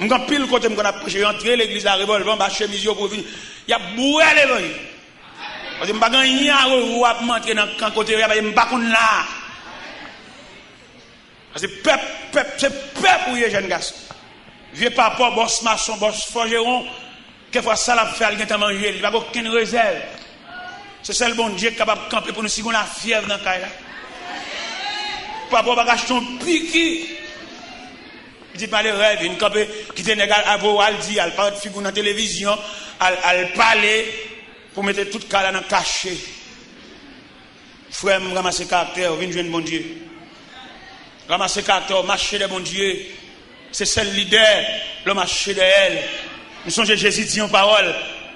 M'gan pile côté m'gon a prêcher entrer l'église la revolver ba chemise pour venir. Y a boué l'évangile. Parce que m'pa gagner ou a m'entrer dans camp côté m'pa konn là. Parce que peuple c'est peuple ou jeune garçon. Vieux papa boss maçon boss forgeron quelquefois ça l'a fait il a manger, il va aucune réserve. C'est seul bon Dieu capable de camper pour nous si on a fièvre dans caille là. Papa va acheter un piqui. Il dit pas les rêves, une camper qui te négal à vous al dit, al parle de figure dans télévision, al parler pour mettre toute caille dans caché. Frère me ramasser caractère, vinn joindre bon Dieu. Ramasser caractère, marcher de bon Dieu. C'est seul leader, le marché de elle. Nous sommes Jésus dit en parole.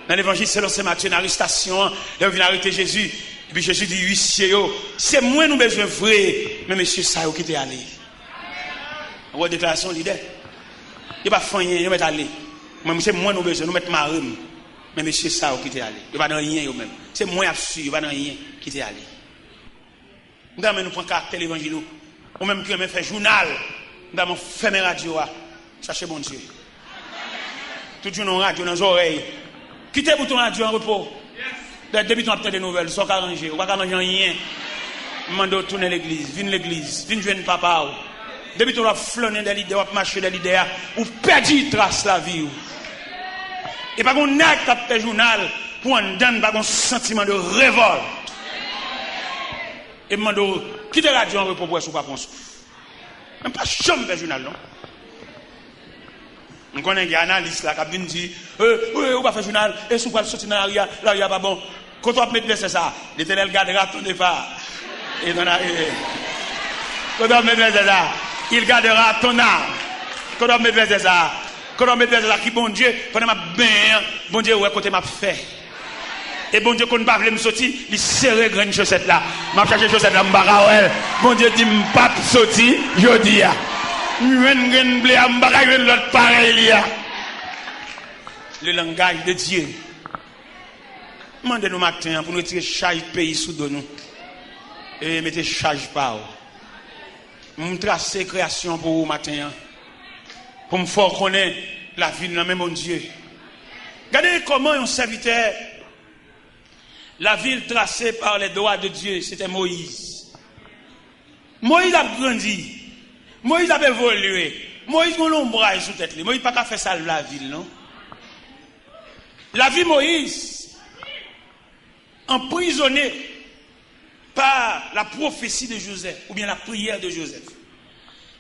Dans l'évangile, selon Saint Matthieu, dans l'arrestation, il vient arrêter Jésus. Et puis Jésus dit, huissier, c'est moi nous besoin vrai. Mais monsieur, ça, qui t'est allé. Vous avez déclaration leader. Il va pas rien, il va aller. Même c'est moi nous besoin, nous mettre marine. Mais monsieur, ça, qui t'est allé. Il va dans rien, même. C'est moi absolu, il va dans rien, qui t'est allé. Nous prenons caractère l'évangile. Ou même qui fait journal. Nous avons fait mes radios. Cherchez bon Dieu. Tout le jour, nous radio dans les oreilles. Quittez pour ton radio en repos. Depuis ton obtenu des nouvelles, sans arranger. Ou pas arranger rien. Mando tourner l'église. Viens l'église. Viens jouer papa. Depuis ton flâner de l'idée, ou marcher de l'idée, ou perdre trace la vie. Et pas qu'on n'a qu'à faire journal pour en donner un sentiment de révolte. Et mando quittez la radio en repos pour pas qu'on souffre. Même pas chambre de journal, non? On connaît un analyste là qui dit on va faire journal et si on va sortir dans l'arrière pas bon. Quand on va mettre c'est ça, l'Éternel gardera ton départ. Et dans la quand on va mettre c'est ça, il gardera ton âme. Quand on va mettre c'est ça, quand on va mettre c'est ça qui bon Dieu pendant ma bien, bon Dieu ouais côté m'a fait. Et bon Dieu qu'on pas veut me sortir, il serre grande chaussette là. M'a chercher chaussette là m'bara bon Dieu dit m'pas sortir, jodi a. Le langage de Dieu. Demandez-nous matin pour nous retirer charge pays sous nous. Et mettez charge par vous. Nous tracer création pour vous matin. Pour me faire connaître la vie de la même mon Dieu. Regardez comment un serviteur, la ville tracée par les doigts de Dieu, c'était Moïse. Moïse a grandi. Moïse a évolué. Moïse a un ombrage sous tête. Moïse n'a pas fait ça la ville, non? La vie Moïse, emprisonné par la prophétie de Joseph, ou bien la prière de Joseph.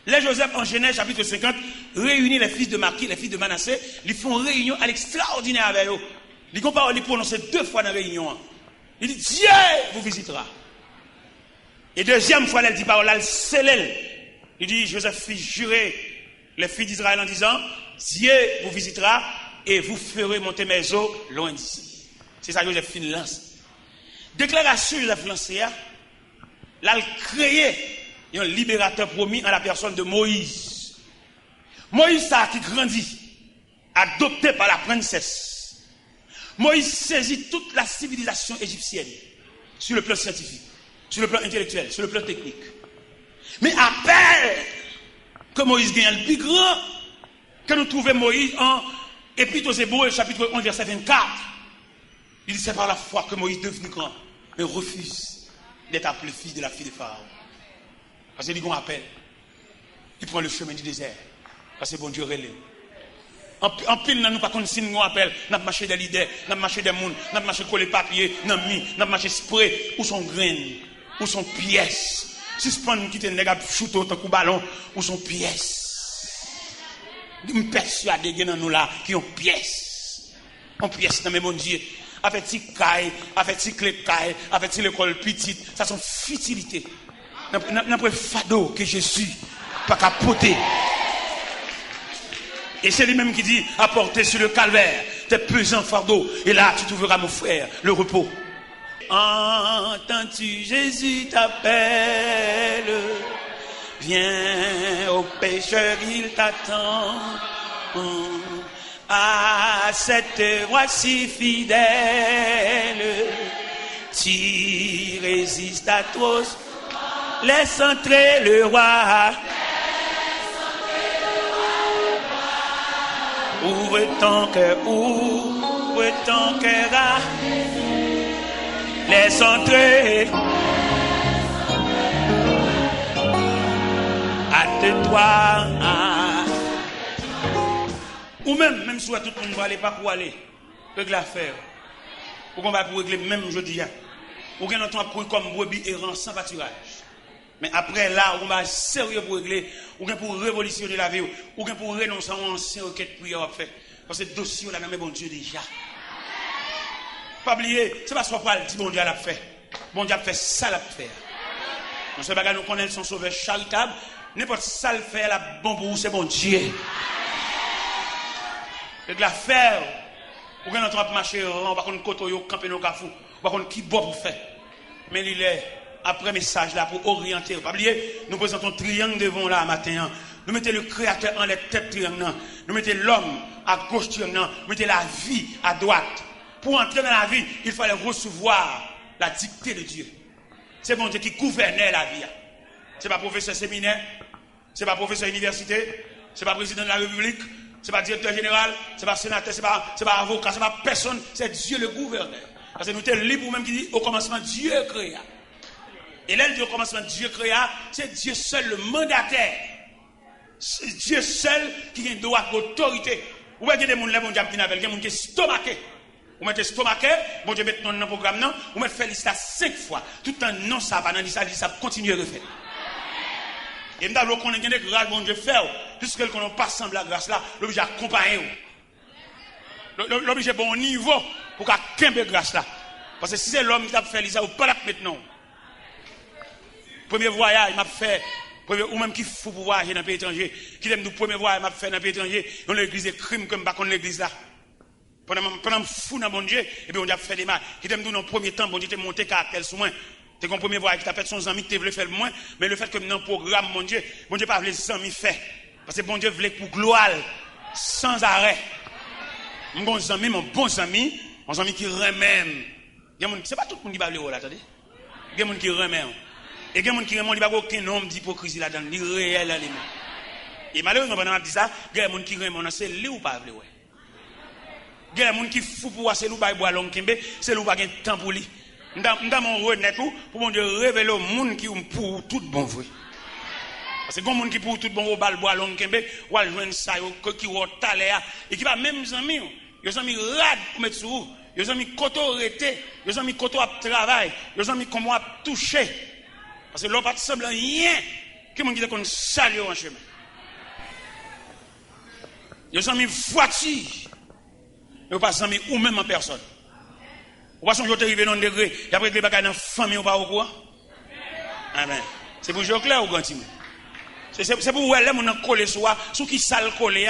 Les Joseph, en Genèse, chapitre 50, réunit les fils de Marquis, les fils de Manassé, ils font réunion à l'extraordinaire avec eux. Ils prononcent 2 fois dans la réunion. Il dit, Dieu vous visitera. Et deuxième fois, elle dit parole, elle scelle. Il dit, Joseph fit jurer les filles d'Israël en disant, Dieu vous visitera et vous ferez monter mes eaux loin d'ici. C'est ça que Joseph fin lance. Déclaration Joseph lancée, là, il créé un libérateur promis en la personne de Moïse. Moïse, ça qui grandit, adopté par la princesse. Moïse saisit toute la civilisation égyptienne sur le plan scientifique, sur le plan intellectuel, sur le plan technique. Mais après que Moïse gagne le plus grand, que nous trouvons Moïse en Épître aux Hébreux, chapitre 11, verset 24. Il dit c'est par la foi que Moïse est devenu grand, mais refuse d'être appelé fils de la fille de Pharaon. Parce qu'il dit qu'on appelle. Il prend le chemin du désert. Parce que bon Dieu relève. En pile, nous pas qu'on signe qu'on appelle. Nous marché des leaders, nous marché des monde, nous marché coller papier, nous marché spray, ou son grain, ou son pièce. Suspend qui te négative shoot autant que ballon ou son pièce. Je persuadé que nous là qui ont pièce. On pièce dans mes bon Dieu. Avec ti caille, avec ti clé caille, avec ti l'école petite, ça sont futilités. N'a pas fado que Jésus pas capoter. Et c'est lui-même qui dit apporter sur le calvaire tes pesants fardeaux et là tu trouveras mon frère le repos. Entends-tu, Jésus t'appelle, viens au pécheur, il t'attend, à cette voix si fidèle, tu résistes à trop, laisse entrer le roi, Ouvre ton cœur, ouvre ton cœur à les entrer. Hâte-toi. Ou même si tout le monde va aller, pas pour aller, règle l'affaire. Ou qu'on va pour régler même aujourd'hui. Ou qu'on entend pour comme brebis errant sans pâturage. Mais après là, on va sérieux pour régler, ou bien pour révolutionner la vie, ou bien pour renoncer à un ancien requête prière à faire. Parce que le dossier, on a même bon Dieu déjà. Pas oublier, c'est pas soit pas le dit bon Dieu l'a fait. Bon Dieu a fait ça l'a fait. On sait pas nous connaître son sauveur charitable, n'importe ça le fait la bon pour vous, c'est bon Dieu. Et de la faire, ou bien on va marcher, on va qu'on côté yo camper nos cafou, on va qu'on qui boit pour faire. Mais il est après message là pour orienter. Pas oublier, nous présentons triangle devant là matin. Nous mettons le créateur en les têtes triangle. Nous mettons l'homme à gauche triangle. Nous mettons la vie à droite. Pour entrer dans la vie, il fallait recevoir la dictée de Dieu. C'est bon Dieu qui gouvernait la vie. C'est pas professeur séminaire, c'est pas professeur université, c'est pas président de la République, c'est pas directeur général, c'est pas sénateur, c'est pas avocat, c'est pas personne, c'est Dieu le gouverneur. Parce que nous sommes libres même qui dit au commencement Dieu créa. Et là, au commencement Dieu créa, c'est Dieu seul le mandataire. C'est Dieu seul qui a le droit d'autorité. Vous voyez des gens là, bon Dieu qui n'appelle, des gens qui sont stomaqués. Vous mettez stomaqué, bon Dieu met dans le programme, non, vous mettez fait liste 5 fois. Tout un non, ça va dans liste, ça continue à refaire. Et nous avons connaître des grâces, bon Dieu fait, puisque qu'on n'a pas semblé la grâce là, l'obligé d'accompagner. L'obligé bon niveau pour qu'il y ait grâce là. Parce que si c'est l'homme qui a fait liste, vous ne pouvez pas maintenant. Premier voyage, il m'a fait, ou même qui faut pour voyager dans le pays étranger, qui aime nous premier voyage, m'a fait dans le pays étranger, dans l'église des crimes comme pas contre l'église là. Pendant fou dans mon Dieu, et puis on a fait des mal. Qui t'aime nous dans le premier temps, bon Dieu, t'es monté caractère sous moi. T'es comme premier voyage qui t'a fait son ami, t'es voulu faire le moins, mais le fait que dans le programme, mon Dieu pas voulu les amis faire. Parce que bon Dieu voulait pour gloire, sans arrêt. Mon bon ami qui remet. C'est pas tout le monde qui va le là, attendez. Il y a des gens qui remet. Et il y a des gens qui remet, il n'y a pas aucun homme d'hypocrisie là-dedans, il est réel là. Et malheureusement, pendant que je dis ça, il y a des gens qui remet, c'est lui ou pas, ouais. Il y a des gens qui font pour voir c'est lui qui boit l'ongkembe, c'est lui qui a un temps pour lui. Dans mon renet pour mon Dieu révéler au monde qui pour tout bon vrai. Parce que quand monde qui pour tout bon au bal bois l'ongkembe, ou al joindre ça qui au taléa et qui va même amis, yo amis rad pour mettre sur, yo amis koto rete, yo amis koto à travail, yo amis comment à toucher. Parce que l'on pas semble rien que mon qui qu'on salue en chemin. Yo amis voiture. Yo pas amis ou même en personne. Ou pas son jour arrivé dans un degré, et après les bagages dans la famille ou pas au courant. Amen. C'est pour jouer clair ou grand timon. C'est pour voir les gens coller sur qui ça le coller.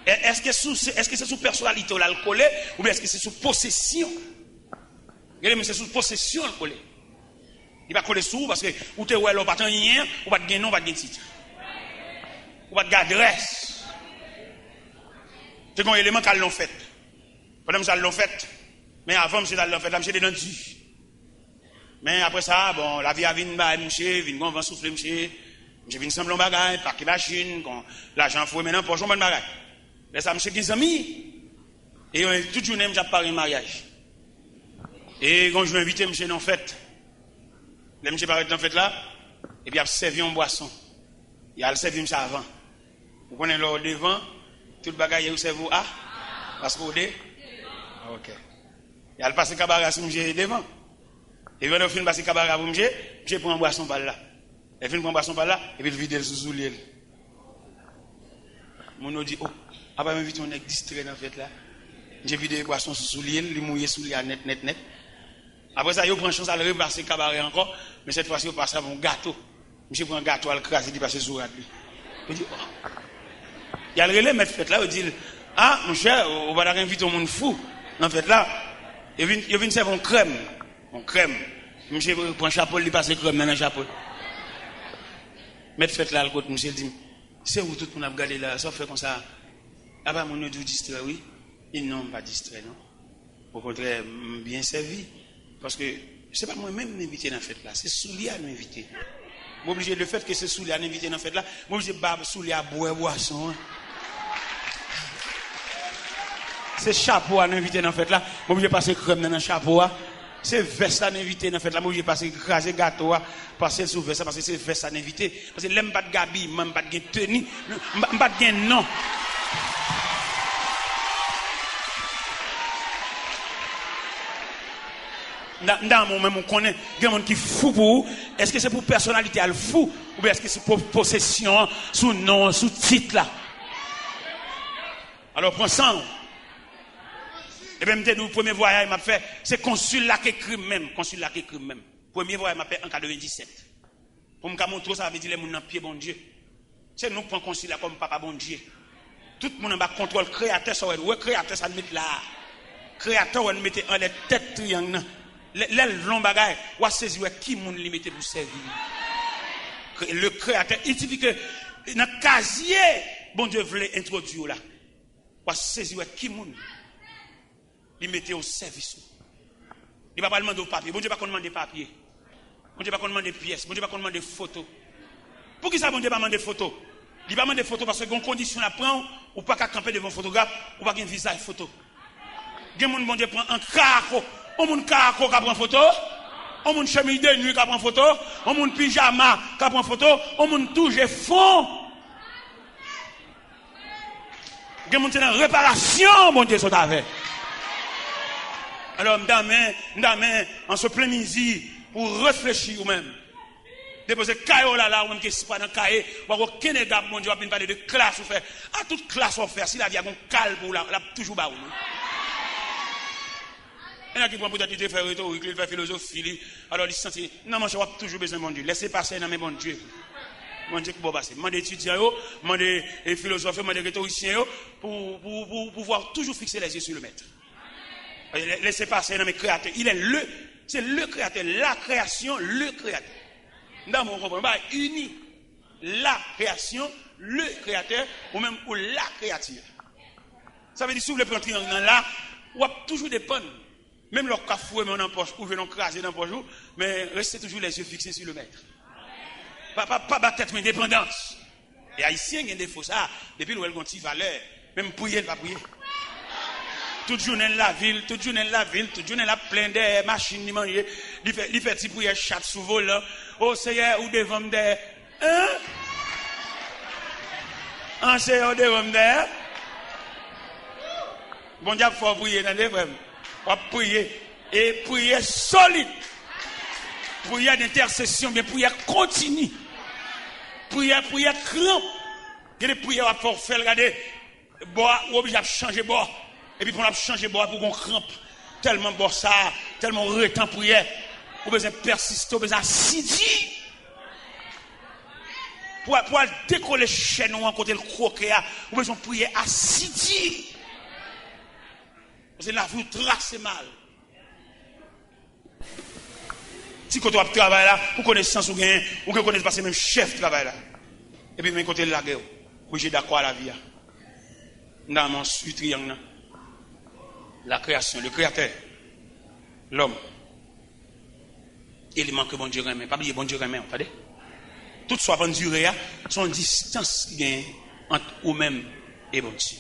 Est-ce que c'est sous personnalité ou le coller ou bien est-ce que c'est sous possession? Regardez, c'est sous possession le coller. Il va coller sous parce que ou te ouais, ou pas rien, ou pas de gain, ou pas de titre. Ou pas de adresse. C'est un élément qu'elles l'ont fait. Pendant que ça l'ont fait. Mais avant, monsieur, l'ont fait, là, monsieur, dans Dieu. Mais après ça, bon, la vie a venu, monsieur, vient, on va souffler, monsieur vient sembler en bagaille, parquer machine, l'argent fouet maintenant, pour jouer en bagaille. Mais ça, monsieur, 15 amis. Et toute journée, j'ai parlé de mariage. Et quand je vais inviter monsieur dans la fête, le monsieur paraît dans la fête là, et puis il a servi en boisson. Il a servi monsieur avant. Vous connaissez l'or devant, tout le bagaille, vous servez à, parce que vous êtes. Ok. Il a passé cabaret sur monsieur devant. Et quand on finit passer cabaret pour monsieur prend un boisson par là. Il finit prendre un boisson par là, et puis il vide le sous-soulier. Mon dit, oh, après m'inviter on est distrait dans la fête là. J'ai vidé le boisson sous-soulier, il mouillé sous les net. Après ça, il prend chance à le repasser cabaret encore, mais cette fois-ci, il passe à mon gâteau. Monsieur prend un gâteau à le craser, il passe sur lui. Il dit, oh. Il y a le relais, mais fête là, il dit, ah, mon cher, on va inviter au monde fou. En fait là, il vient servir une crème. Monsieur prend un chapeau, il passe crème dans le chapeau. Mais fête là, le côté, monsieur dit, c'est où tout le monde a regardé là, ça fait comme ça. Ah bah, mon nom dit distrait, oui. Il non, pas distrait, non. Au contraire, bien servi. Parce que c'est pas moi-même m'inviter dans la fête là, c'est Soulia à m'inviter. Je suis obligé le fait que c'est Soulia à m'inviter dans la fête là, je suis obligé de Soulia à boire boisson. C'est chapeau à l'invité dans fête là. Moi j'ai passé crème dans le chapeau. C'est veste à l'invité dans fête là. Moi j'ai passé craser gâteau, passer sous veste parce que c'est veste à l'invité. Parce que l'aime pas de gabi, même pas de tenue, pas de non. Dans mon même on connaît des gens qui fou pour est-ce que c'est pour personnalité elle fou ou bien est-ce que c'est pour possession sous nom sous titre là. Alors prends ça. Et bien le premier voyage m'a fait c'est consul là qui écrit même premier voyage m'a fait en 97 pour me montrer ça veut dire les gens dans pied bon Dieu c'est nous prend consul là comme papa bon Dieu tout le monde en bas contrôle créateur ça ouais créateur ça mettre là créateur on mettait en les têtes triangle les longs bagages ou saisir qui moun li mettait pour servir le créateur il dit que dans casier bon Dieu voulait introduire là ou saisir qui moun li mettait au service il va pas demander au papier bon Dieu pas demander papier bon Dieu pas demander pièces bon Dieu pas demander photo pour qui ça bon Dieu pas demander photo il va demander photo parce que gon condition à prendre ou pas qu'à camper devant photographe ou pas qu'un visage photo gen moun bon Dieu prend un carco on moun carco qui prend photo on moun chemise de nuit qui prend photo on moun pyjama qui prend photo on moun touche fond gen moun c'est dans réparation bon Dieu sont avec alors demain en ce plein midi pour réfléchir ou même déposer caillou là ou même qui pas dans cahier ou aucun gars mon Dieu va parler de classe ou faire à toute classe on faire si la vie a un calme pour la toujours ba ou il y a qui prend peut-être de faire rhétorique, il fait philosophie, alors il se sent non moi je vois toujours besoin de mon Dieu. Laissez passer dans mes bon Dieu. Mon Dieu qui va passer. Demandez étudiants, demandez philosophes, demandez rhétoriciens pour pouvoir toujours fixer les yeux sur le maître. Laissez passer dans mes créateurs. C'est le créateur, la création, le créateur. Dans mon comprend pas uni la création, le créateur ou même pour la créature. Ça veut dire si vous voulez prendre triangle là, ou toujours dépendre. Même leur cafoué, mais on en poche, ou venons craser dans le poche, mais restez toujours les yeux fixés sur le maître. Pas battre tête, mais indépendance. Et haïtien, il y a des faux ça. Depuis nous, ils ont une valeur. Même prier, pas prier. Toute journée la ville, toute journée la plein de machines, il mange. Il fait petit prier, chat sous vol. Oh, Seigneur, ou devant me de. Hein? En Seigneur, devant me de. Bon Dieu, il faut prier dans les frères. On va prier et prier solide. Prière d'intercession, mais prière continue. Prière crampe. Il y a des prières à faire, regardez, bois, ou obligé de changer bois. Et puis, pour changer bois, pour qu'on crampe. Tellement bois ça, tellement retent prière. Ou besoin persister, ou besoin assidu. Pour décoller chez nous, en côté le croquet, ou besoin prier assidu. Parce que la vie trace mal. Si quand tu travailles là, pour connaissance ou gain, ou que connaisse pas même chef travail là. Et puis, même côté la guerre, oui, j'ai d'accord à la vie. Dans mon triangle, la création, le créateur, l'homme, élément que bon Dieu remet. Pas oublier bon Dieu remet, entendez? Tout soit bonne durée, son distance qui est entre vous-même et bon Dieu.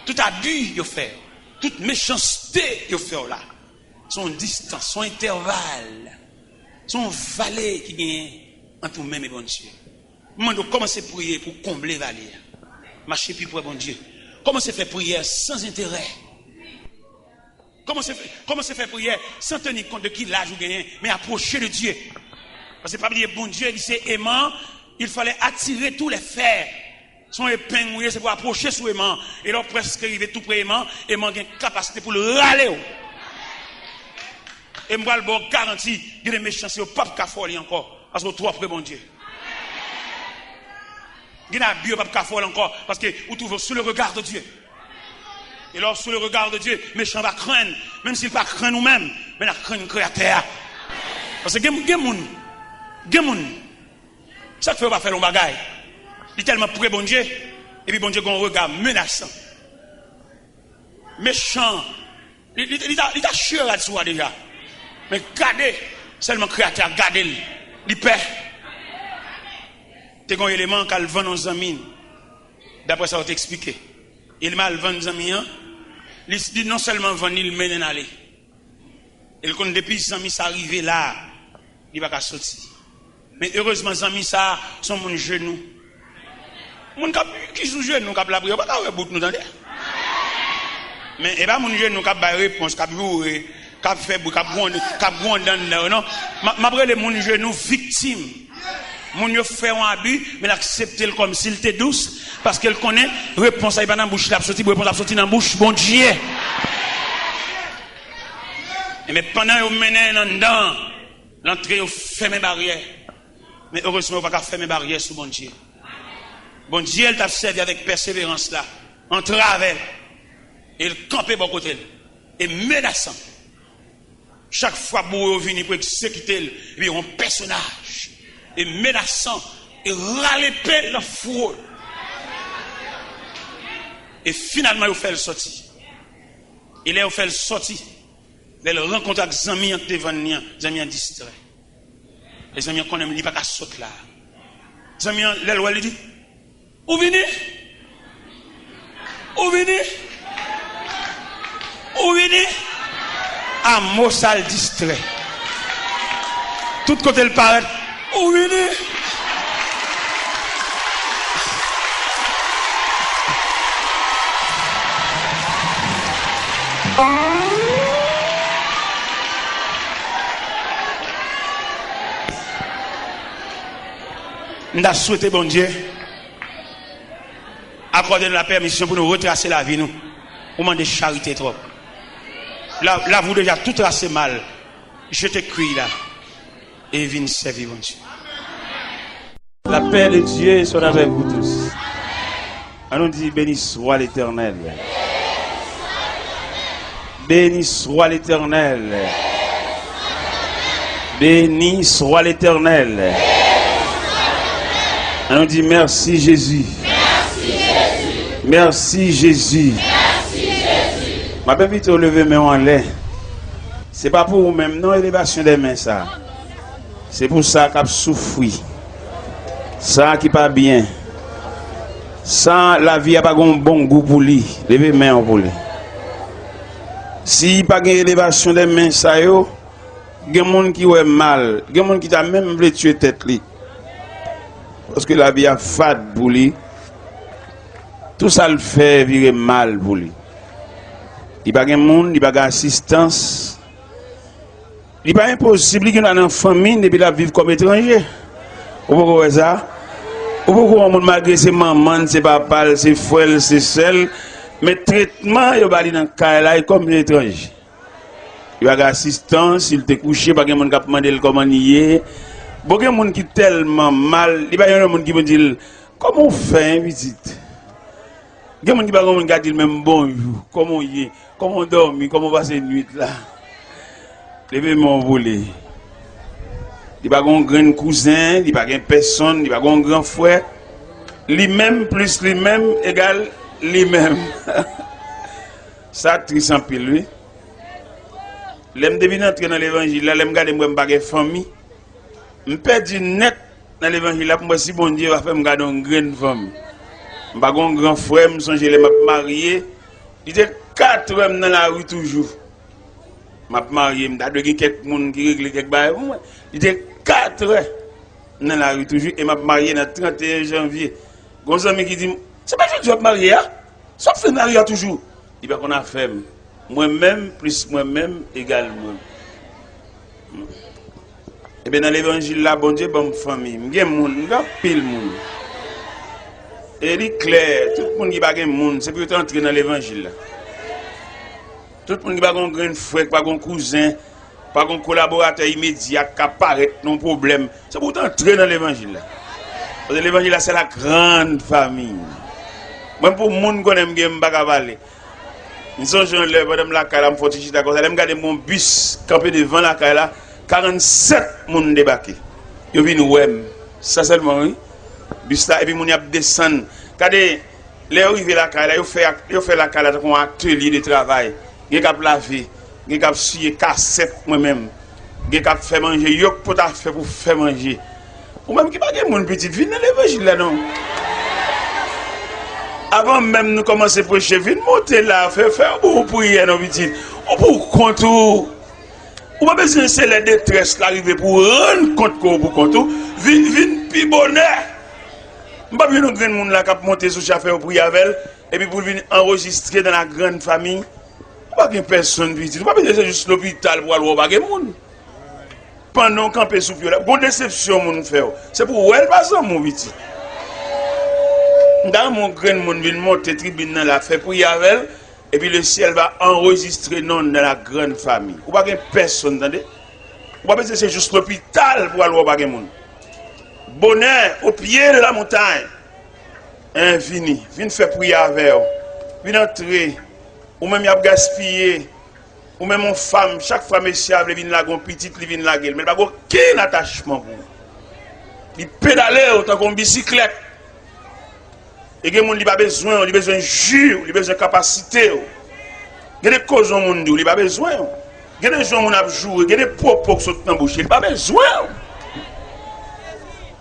Tout abus, il fait. Toute méchanceté qu'il fait là, son distance, son intervalle, son valet qui gagne entre nous-mêmes et bon Dieu. Moi, nous commençons à prier pour combler valet. Marcher plus pour bon Dieu. Commencez à faire prière sans intérêt. Commencez à faire prière sans tenir compte de qui l'âge vous gagnez, mais approcher de Dieu. Parce que pas dire bon Dieu, il s'est aimant, il fallait attirer tous les fers. Son épingle, c'est pour approcher sous aimant. Et là, presque arrivé tout près aimant, aimant a une capacité pour le râler. Et moi, le garantie, il y a des méchancetés au pape Cafoli encore. Parce que trop après, bon Dieu. Il y a des pape Cafoli encore. Parce que vous trouvez sous le regard de Dieu. Et là, sous le regard de Dieu, méchant va craindre. Même s'il ne va pas craindre nous-mêmes, mais il va craindre le créateur. Parce que il y a des gens. Ça ne fait pas faire le bagaille. Il est tellement près bon Dieu, et puis bon Dieu a un regard menaçant, méchant. Il a chié là-dessus déjà. Mais gardez, seulement créateur, gardez-le. Il paie. C'est un élément qu'elle vend dans un mine. D'après ça, on t'a expliqué. Il m'a vendu dans un mine, Il dit non seulement venir, il mène aller. Et quand depuis Zami ça arrivé là, il va pas sortir. Mais heureusement Zami ça sont mon genou. Mon cap qui sous genou cap la prière, pas ka bout nous entendez. Mais et pas mon genou cap ba réponse cap jouer, cap faire cap grand dans non. M'après les mon genou victime. Mon yo fait un abus, mais l'accepter comme s'il était douce parce qu'elle connaît réponse à pas dans bouche, la sorti réponse la sorti dans bouche bon Dieu. Mais pendant que vous menez dedans, l'entrée vous fermez barrière. Mais heureusement, vous ne pouvez pas fermer barrière sous bon Dieu. Bon Dieu, elle t'a servi avec persévérance là, en travers. Et il campait bon côté. Et menaçant. Chaque fois que vous venez pour exécuter, il y a un personnage. Et menaçant. Et râler la foule. Et finalement, vous faites le sortir. Il est fait le sortir. Elle rencontre avec les amis devant nous, les amis distraits. Les amis qu'on aime, il n'y a pas qu'à sauter là. Les amis, elle dit, où venez? Où venez? Où venez? À Mossal distrait. Tout côté le paraît, où venez? Nous avons souhaité, bon Dieu, accorder la permission pour nous retracer la vie, nous. Au moment de charité trop. Là, vous déjà tout tracé mal. Je te crie là. Et viens servir, bon Dieu. La paix de Dieu soit avec vous tous. On nous dit, béni soit l'Éternel. Béni soit l'Éternel. Béni soit l'Éternel. On nous dit merci Jésus. Merci Jésus. Merci Jésus. Merci Jésus. Ma belle vite lever mes mains en l'air. C'est pas pour vous-même, non, élévation des mains ça. C'est pour ça qu'a souffri. Ça qui pas bien. Ça la vie a pas un bon goût pour lui. Levez mes mains pour lui. Si pas une élévation des mains ça yo, il y a des gens qui ont mal, il y a des gens qui t'a même voulu tuer tête li. Parce que la vie a fade pour lui. Tout ça le fait virer mal pour lui. Il n'y a pas de monde, il n'y a pas d'assistance. Il n'est pas impossible qu'il y ait une famille et puis la vivre comme étranger. Vous pouvez ça? Vous pouvez malgré ses mamans, ses papas, ses frères, ses sœurs, mais traitement, il y a dans le cas là comme étranger. Il y a d'assistance, il te couché, il n'y a pas de monde qui a demandé comment il est. Beaucoup de gens qui sont tellement mal, il y a des gens qui me disent comment on fait une visite. Il y a des gens qui disent même bonjour, comment il est, comment on dort, comment on passe la nuit là. Levez-moi volé. Il n'y a pas de grand cousin, il n'y a pas de personne, il n'y a pas de grand frère. Lui-même plus lui-même égale lui-même. Ça, triste en pile, oui. L'aime devine entrer dans l'évangile, là, l'aime garder moi, je famille. Je perds net dans l'évangile, là, pour moi, si bon Dieu va faire me garder une grande famille. Je n'ai pas un grand frère, je songe les marié. Il était 4 hommes dans la rue toujours. Je suis marié, je suis quelques gens qui règlent quelques choses. Il était 4 hommes dans la rue toujours et je suis marié le 31 janvier. Il y a un ami qui dit, c'est pas que je suis marié, sauf que je suis marié toujours. Il va qu'on a fait. Moi-même plus moi-même égale moi. Et bien dans l'évangile là, bon Dieu, bonne famille. Je suis pile monde. Et il est clair, tout le monde qui n'a pas de monde, c'est pour entrer dans l'évangile. Tout le monde qui n'a pas de grand frère, pas de cousin, pas de collaborateur immédiat qui apparaît, non problème. C'est pour entrer dans l'évangile. Parce que l'évangile c'est la grande famille. Même pour les gens qui aiment bien, je ne vais pas parler. Nous sommes jeunes, madame la Kala, je suis d'accord. Je regarde mon bus campé devant la Kala, 47 personnes débarquées. Ils viennent nous voir. Ça seulement, oui. Bus là, et puis ils descendent. Regardez, les arrivés la Kala, ils font la Kala comme un atelier de travail. Ils ont lavé, ils ont sué cassette moi-même. Ils ont fait manger, ils ont fait pour faire manger. Ou même qui pas de mon petit, viens dans l'évangile là, non. avant même nous commencer à prêcher, venez monter là, faire pour prier, non, petit. Ou pour compte, ou pas besoin de la détresse l'arrivée pour rendre compte pour compte, venez puis bonheur. Pas bien nous grand monde là qui monter sur chauffeur pour prier avec et puis pour venir enregistrer dans la grande famille. Pas de personne visite, pas besoin juste l'hôpital pour aller voir monde. Pendant camper sous pied là, bonne déception mon frère. C'est pour elle pas ça mon petit. Dans mon grand monde vient monter tribune dans la fait prier avec elle et puis le ciel va enregistrer non dans la grande famille. Ou pas de personne attendez. Ou pas besoin c'est juste l'hôpital pour aller voir monde. Bonheur au pied de la montagne. Infini. Viens faire prier avec eux. Viens entrer. Ou même y a gaspillé. Ou même une femme, chaque femme est fiable, elle vient la gon petite, elle vient la gueule. Mais il n'y a pas aucun attachement pour. Il pédale autant qu'une bicyclette. Et les gens n'ont pas besoin, ils ont besoin de jus, ils ont besoin de capacité. Il y a des causes au monde, ils n'ont pas besoin. Il y a des gens qui ont joué, il y a des propos qui sont dans la bouche, ils n'ont pas besoin.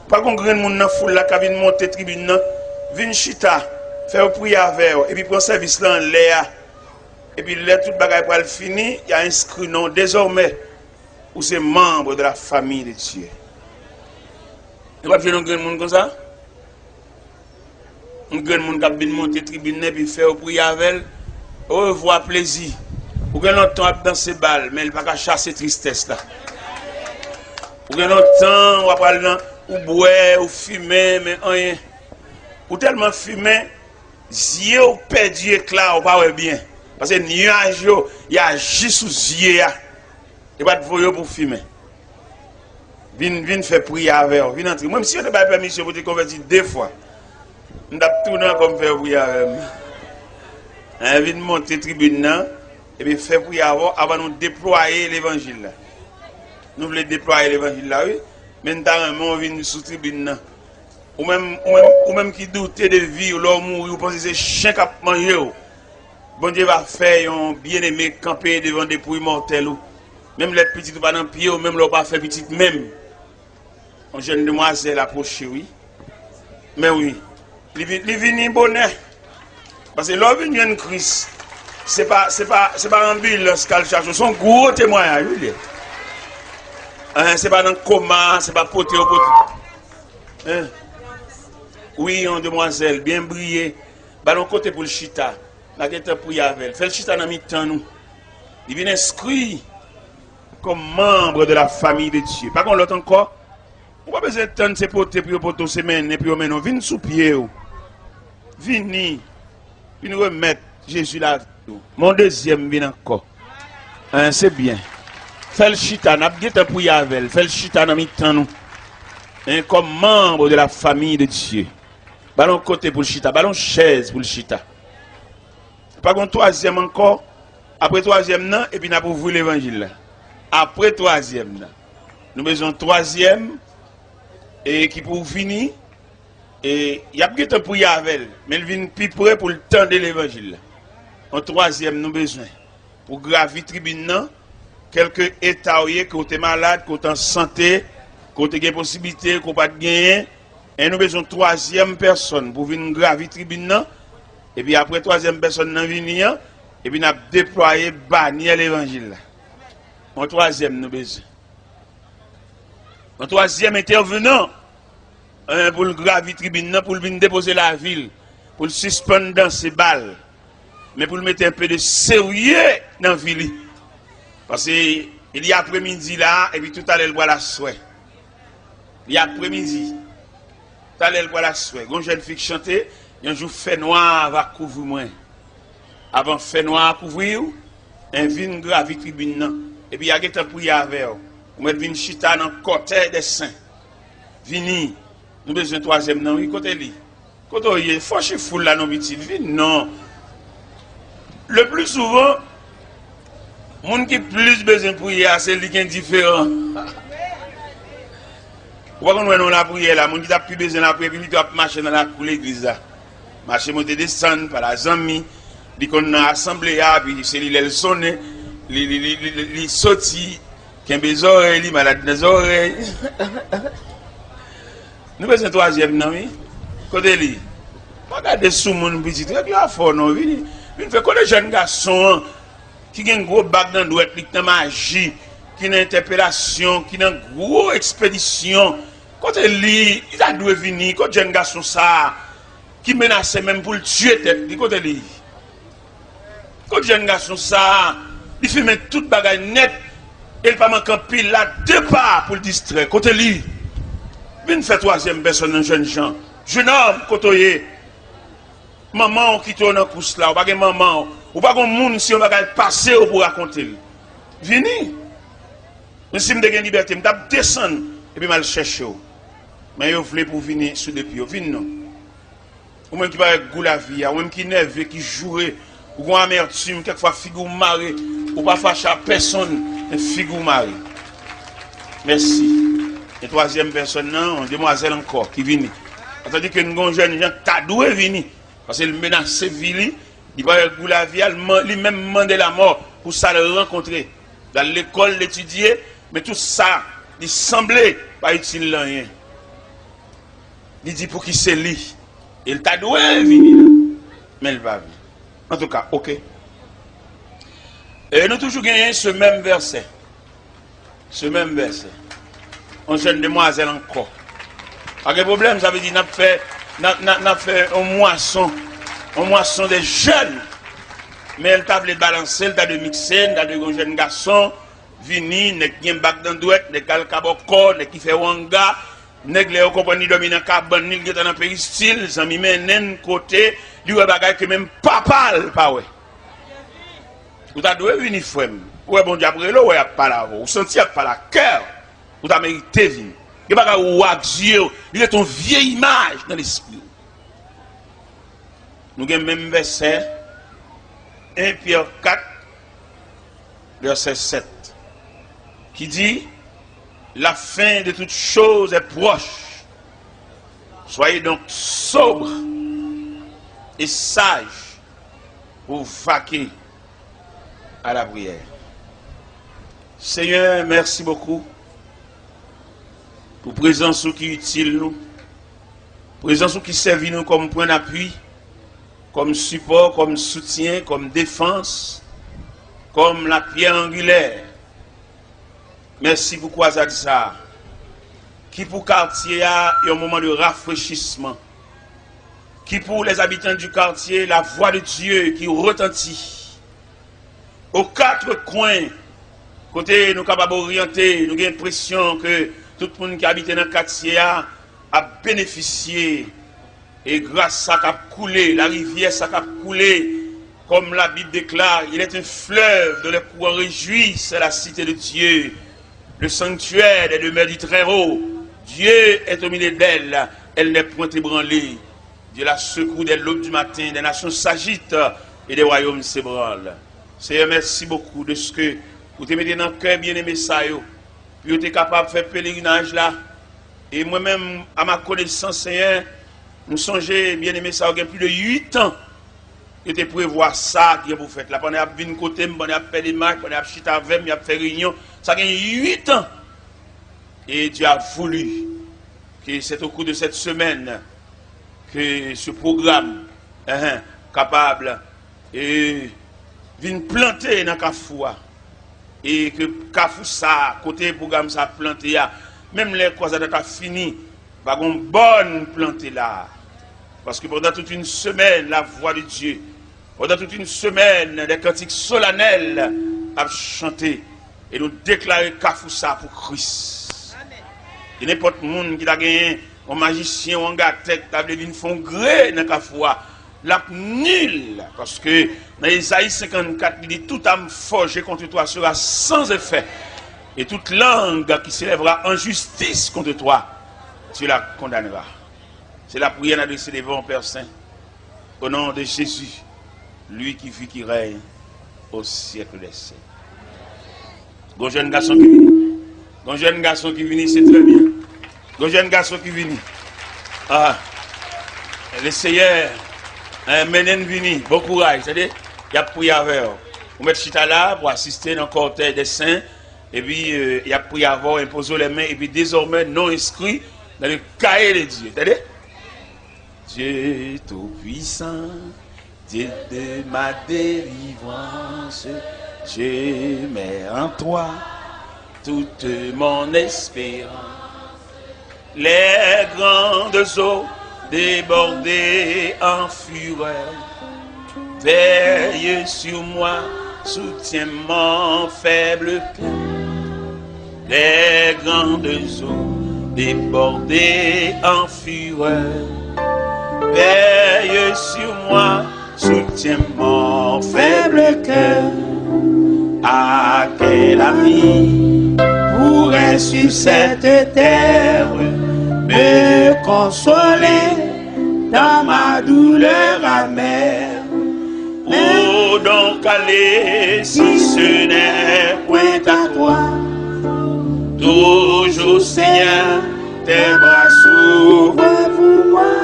Par contre, grand monde dans la foule qui vient monter tribune, vient chita, faire prier avec eux, et puis prendre service là en l'air. Et puis là, tout le bagage pour le fini, il y a inscrit non désormais, où c'est membre de la famille de Dieu. Il n'y a pas de grand monde comme ça? Un grand monde qui vient monter tribune et puis faire prier avec eux, au revoir, plaisir. Ou que longtemps dans ces balles, mais il n'y a pas qu'à chasser tristesse là. Ou que longtemps, on va parler ou boire, ou fumer, mais rien. Ou tellement fumer, yeux ou perdu éclat, ou pas bien. Parce que nuage, il y a juste sous yeux. Il n'y a pas de voyou pour fumer. Viens faire prier avec eux. Viens entrer. Même si on n'a pas permission pour te convertir 2 fois, on a tourné comme faire prier avec eux. Viens monter tribune et puis faire prier avant de déployer l'évangile. Nous voulons déployer l'évangile là, oui. Maintenant, on vient sous tribune. Ou même qui doutent de vie, ou l'homme mourir, ou pensez que c'est chien qui a mangé. Bon Dieu va faire un bien-aimé camper devant des pouilles mortelles. Même les petits pas dans le pied, ou même leur pas fait petit même. Une jeune demoiselle approchée, oui. Mais oui, il vient bonheur. Parce que l'homme vient de Christ. C'est pas ambulance qu'elle cherche, c'est un gros témoignage. C'est pas dans le coma, c'est pas poté au poté. Oui, une demoiselle, bien brillée. Ballon côté pour le chita. La guette prier avec elle. Fait le chita dans mi-temps nous. Il vient inscrit comme membre de la famille de Dieu. Par contre, l'autre encore, on va pas besoin de tendre ses potés pour poter semaine et puis on mène. Viens sous pied. Viens remettre Jésus là. Mon deuxième vient encore. C'est bien. Fais le chita, n'a pas prier avec elle. Fais le chita dans mi-temps nous. Comme membre de la famille de Dieu. Ballon côté pour le chita, ballon chaise pour le chita. Par contre, troisième encore, après troisième, non, et puis nous avons ouvert l'évangile. Après troisième, nous avons besoin de troisième, et qui pour finir, et il y a peut-être prier avec elle, mais elle vient plus près pour le temps de l'évangile. En troisième, nous avons besoin, pour gravir tribune, quelques états où tu es malade, que tu es en santé, que tu as des possibilités, que tu n'as pas de gain, et nous avons besoin de troisième personne pour venir gravir tribune. Et puis après troisième personne dans venir et puis nous avons déployé bannière l'évangile. En troisième nous besoin. En troisième intervenant pour le gravir tribune pour venir déposer la ville, pour le suspendre dans ses balles, mais pour le mettre un peu de sérieux dans la ville. Parce qu'il y a après-midi là et puis tout à l'heure boire la souhait. Il y a après-midi. Tout à l'heure boire la souhait. Une jeune fille chanter. Un jour, fait noir va couvrir moi. Avant fait noir couvrir, un vin gravi tribune. Et puis, il y a quelqu'un pour y avoir. On met vin chita dans le côté des saints. Vini. Nous avons besoin de troisième nom. Oui, côté lui. Côté il faut que foule là, non, petit. Non. Le plus souvent, les gens qui ont plus besoin de prier, c'est lui qui est indifférent. Vous voyez, nous avons prié là. Les gens qui ont plus besoin de prier, puis ils ont marché dans la cour de l'église. Marcher monter descendre par la zami, dit qu'on a assemblé puis c'est il sonne, il sorti, qui a des oreilles, il malade des oreilles. Nous besoin troisième non oui. Côté lui. Regardez sous mon petit truc là fort non vini fait que les jeunes garçons qui ont un gros bac dans doit qui dans magie qui dans interpellation qui dans gros expédition quand il a dû venir quand jeune garçon ça qui menaçait même pour le tuer tête quand il quand jeune garçon ça il fait mettre toute bagaille net et il pas manquer pile là deux pas pour le distraire quand il vient faire troisième personne un jeune homme côtoyer maman qui tourne en course là ou pas maman ou pas un monde si on va passer pour raconter vini mais si me de liberté me t'a descendre et puis mal chercher mais yo voulez pour venir sur depuis yo vinn non ou même qui va goût la vie ou même qui nerveux qui jouer ou gon amertume quelquefois figure maré ou pas fâcher à personne mais figure maré merci et troisième personne non demoiselle encore qui vient c'est-à-dire que nous jeune gens cadoué vini parce qu'il menace Vili, il va goût la vie, il même demander la mort pour ça le rencontrer. Dans l'école, l'étudier, mais tout ça, il semblait pas utile rien. Il dit pour qui c'est lui. Il t'a doué venir, mais il va venir. En tout cas, ok. Et nous toujours gagnons ce même verset. Ce même verset. On jeune demoiselle encore. Pas de problème, ça veut dire n'a fait un moisson des jeunes. Mais elle t'a de balancer, elle t'a de mixer, elle t'a de jeunes garçons, vini, ne qui un bac dans douette, ne qui kaboko, ne qui fait wanga, ne qui les compagnie dominant cabane, ne qui dans un pays style, ça m'y met un côté, lui ouais bagay que même papa pas ouais. Vous t'as doué uniforme. Ouais bon diable là ouais pas là, vous senti pas la cœur. Vous t'as mérité vini. Il n'y a pas de il est ton vieille image dans l'esprit. Nous avons même verset 1 Pierre 4, verset 7, qui dit la fin de toutes choses est proche. Soyez donc sobres et sages pour vaquer à la prière. Seigneur, merci beaucoup. Pour présence qui utile nous, présence qui servit nous comme point d'appui, comme support, comme soutien, comme défense, comme la pierre angulaire. Merci pour Kwazadza, qui pour quartier a un moment de rafraîchissement, qui pour les habitants du quartier, la voix de Dieu qui retentit. Aux quatre coins, côté nous capables d'orienter, nous avons l'impression que tout le monde qui habite dans le quartier a bénéficié et grâce à ça qui a coulé, la rivière ça qui a coulé, comme la Bible déclare, il est un fleuve dont les courants réjouissent, c'est la cité de Dieu, le sanctuaire des demeures du Très-Haut. Dieu est au milieu d'elle, elle n'est point ébranlée. Dieu la secoue dès l'aube du matin, des nations s'agitent et des royaumes s'ébranlent. Seigneur, merci beaucoup de ce que vous te mettez dans le cœur, bien-aimé Sayo. Vous êtes capable de faire pèlerinage là. Et moi-même, à ma connaissance, Seigneur, nous songeons, bien aimé, ça a plus de 8 ans. Et te prévoir ça qui est pour faire. Là, on a vu côté, on a fait des matchs, on a chita avec, on a fait réunion. Ça a 8 ans. Et Dieu a voulu que c'est au cours de cette semaine que ce programme capable et vienne planter dans Kafoua. Et que Kafou ça, côté programme ça planté, même les causes a fini, va une bonne plantée là. Parce que pendant toute une semaine, la voix de Dieu, pendant toute une semaine, des cantiques solennels à chanter et nous déclarer Kafou ça pour Christ. Et n'importe monde qui a gagné un magicien ou un gars tête, qui font gré dans Kafoua, la nul, parce que dans Isaïe 54, il dit toute âme forgée contre toi sera sans effet, et toute langue qui s'élèvera en justice contre toi, tu la condamneras. C'est la prière adressée devant Père Saint, au nom de Jésus, lui qui vit, qui règne au siècle des siècles. Un jeune garçon qui vient, un jeune garçon qui vient, c'est très bien. Un jeune garçon qui vient. Ah, le Seigneur. Menen vini, bon courage, c'est-à-dire, il y a prié avec eux. Vous mettez chita là pour assister dans le cortège des saints, et puis il y a prié avant, imposer les mains, et puis désormais non inscrit dans le cahier de Dieu. C'est-à-dire, Dieu tout-puissant, Dieu de ma délivrance, je mets en toi toute mon espérance. Les grandes eaux débordées en fureur, veille sur moi, soutiens mon faible cœur. Les grandes eaux débordées en fureur, veille sur moi, soutiens mon faible cœur. À quel ami pourrait sur cette terre me consoler dans ma douleur amère? Où donc aller si ce n'est point à toi? Toujours Seigneur, tes bras s'ouvrent pour moi.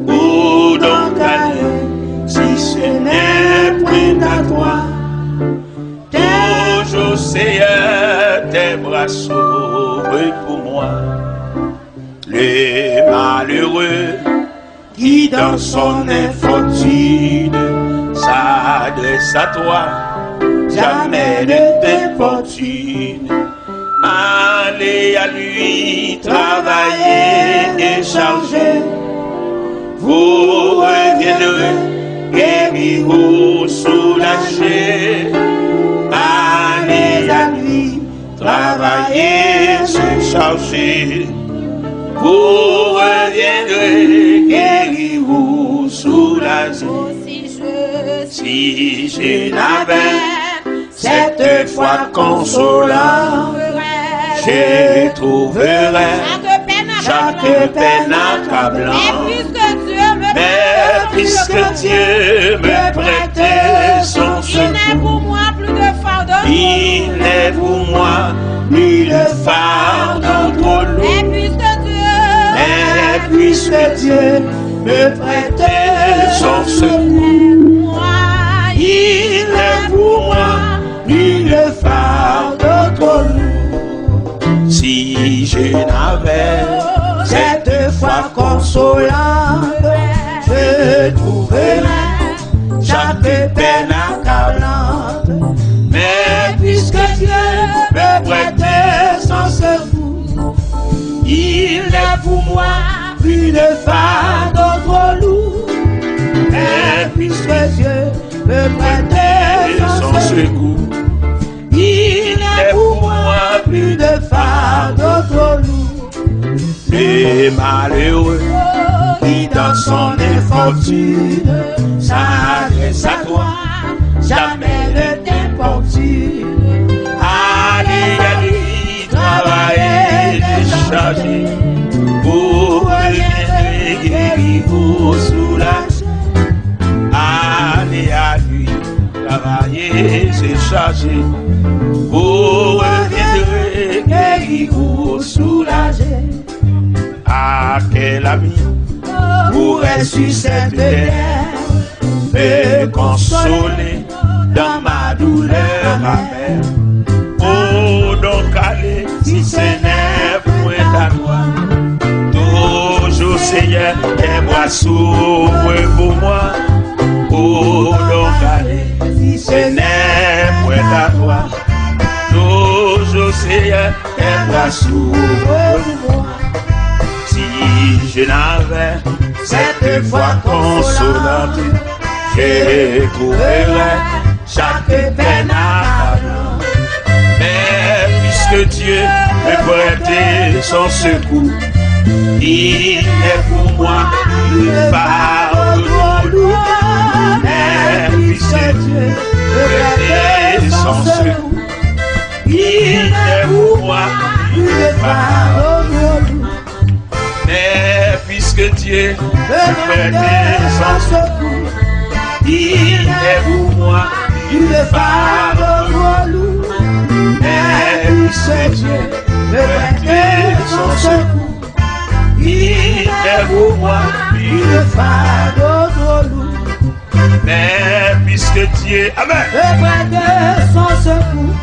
Où donc aller si ce n'est point à toi? Toujours Seigneur, tes bras s'ouvrent pour moi. Le malheureux qui dans son infortune s'adresse à toi, jamais ne t'importune. Allez à lui, travailler et charger. Vous reviendrez, guéri ou soulagé. Allez à lui, travailler, se charger. Vous reviendrez, guéri ou soulagé. Si je n'avais cette foi consolante, je trouverais chaque peine accablante. Mais puisque Dieu me prête son secours, il n'est pour moi plus de fardeau trop lourd. Mais puisque Dieu me prête son secours, il est pour moi plus de fardeau trop lourd. Si je n'avais cette foi consolante, je trouverais chaque peine accablante. Mais puisque Dieu me prête son secours, il est pour moi plus de fardeau trop lourd. Mais puisque Dieu me prête son secours, il est pour moi plus de fardeau trop lourd. Le malheureux qui dans son infortune s'adresse à toi, jamais ne t'importune. Allez, travailler, décharger, pour reviendrez, guérir, vous soulager. Allez à lui, travailler, décharger, vous reviendrez, guérir, vous soulager. À quel ami pourrait sur cette terre me consoler dans ma douleur amère? Oh, donc allez, si ce n'est point à toi, toujours Seigneur, tes bras s'ouvrent pour moi. Oh, donc allez, si ce n'est point à toi, toujours Seigneur, tes bras s'ouvrent pour moi. Si je n'avais cette foi consolante, je trouverais chaque peine accablante. Mais puisque Dieu me prête son secours, il est pour moi le fardeau lourd. Mais puisque Dieu me prête son secours, il est pour moi le fardeau lourd. Mais puisque Dieu me prête son secours, il est pour moi le fardeau lourd. Mais puisque Dieu me prête son secours, il est pour moi le fardeau lourd. Mais puisque Dieu, amen, me prête son secours,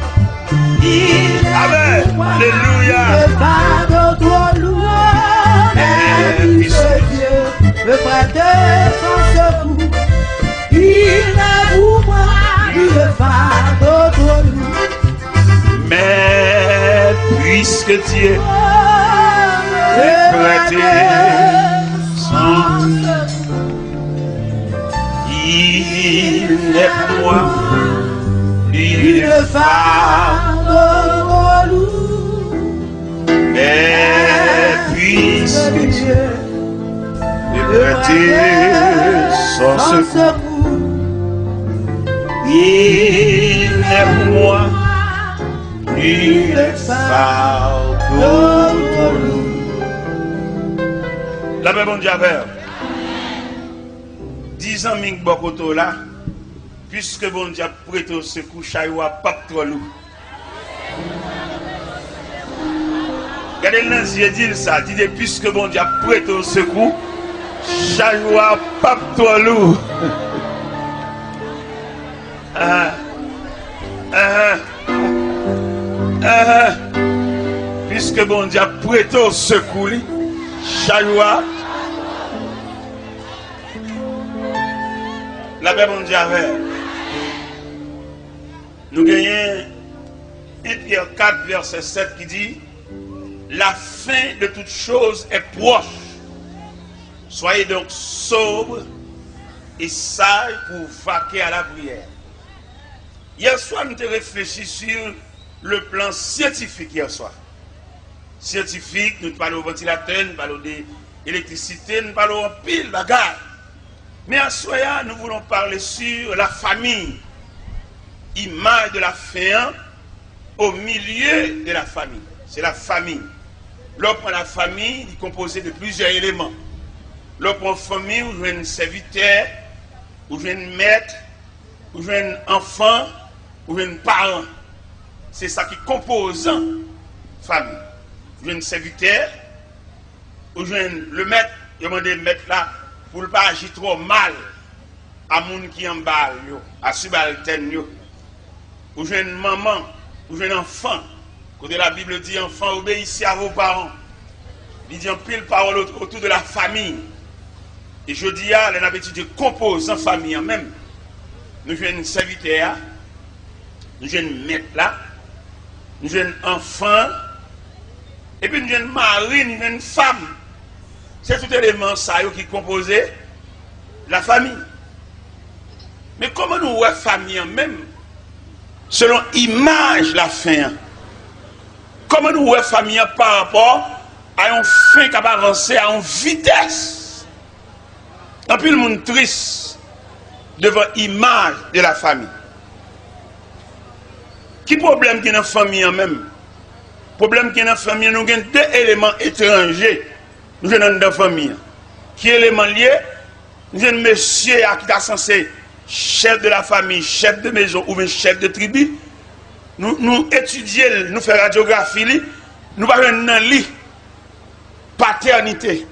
il est pour moi le fardeau lourd. Mais puisque Dieu métier et prêter sans. Il est pour moi, il est fardeau, mais puissance et prêter sans secours. Il est pour moi, il est fardeau. La paix bon Dieu. 10 ans ming bokoto là, puisque bon Dieu prête au secours, chayoua pape trop lourd. Regardez les yeux dit ça, dit puisque bon Dieu prête au secours, chayoua pape trop lourd. Puisque bon Dieu prête au secours, chayoua. La paix mon Dieu avec. Nous gagnons 1 Pierre 4, verset 7 qui dit: la fin de toute chose est proche. Soyez donc sobres et sages pour vaquer à la prière. Hier soir, nous avons réfléchi sur le plan scientifique hier soir. Scientifique, nous parlons de ventilateur, nous parlons d'électricité, nous parlons de pile, bagarre. Mais à Soya, nous voulons parler sur la famille. Image de la fin au milieu de la famille. C'est la famille. Lorsqu'on la famille, il est composé de plusieurs éléments. Lorsqu'on famille, vous avez un serviteur, vous avez un maître, vous avez un enfant, vous avez un parent. C'est ça qui compose la famille. Vous avez un serviteur, vous avez le maître, il y a des maîtres là. Pour ne pas agir trop mal à moun qui en bas, à subalterne. Ou jeune maman, ou jeune enfant. Côté la Bible dit enfant, obéissez à vos parents. Il dit en pile parole autour de la famille. Et je dis à l'habitude de composer en famille en même. Nous jeunes serviteurs, nous jeunes maîtres là, nous jeunes enfants, et puis nous jeunes mari, nous jeunes femmes. C'est tout élément ça qui composait la famille. Mais comment nous voyons la famille même, selon l'image la fin? Comment nous voyons la famille par rapport à un fin qui va avancer à une vitesse? Un peu le monde triste devant l'image de la famille. Qui problème qui est dans la famille même? Problème qui est dans la famille, nous avons deux éléments étrangers. Nous sommes dans la famille. Qui est l'élément lié? Nous avons un monsieur qui est censé chef de la famille, chef de maison ou bien chef de tribu. Nous étudions, nous faisons radiographie, nous parlons dans lit paternité.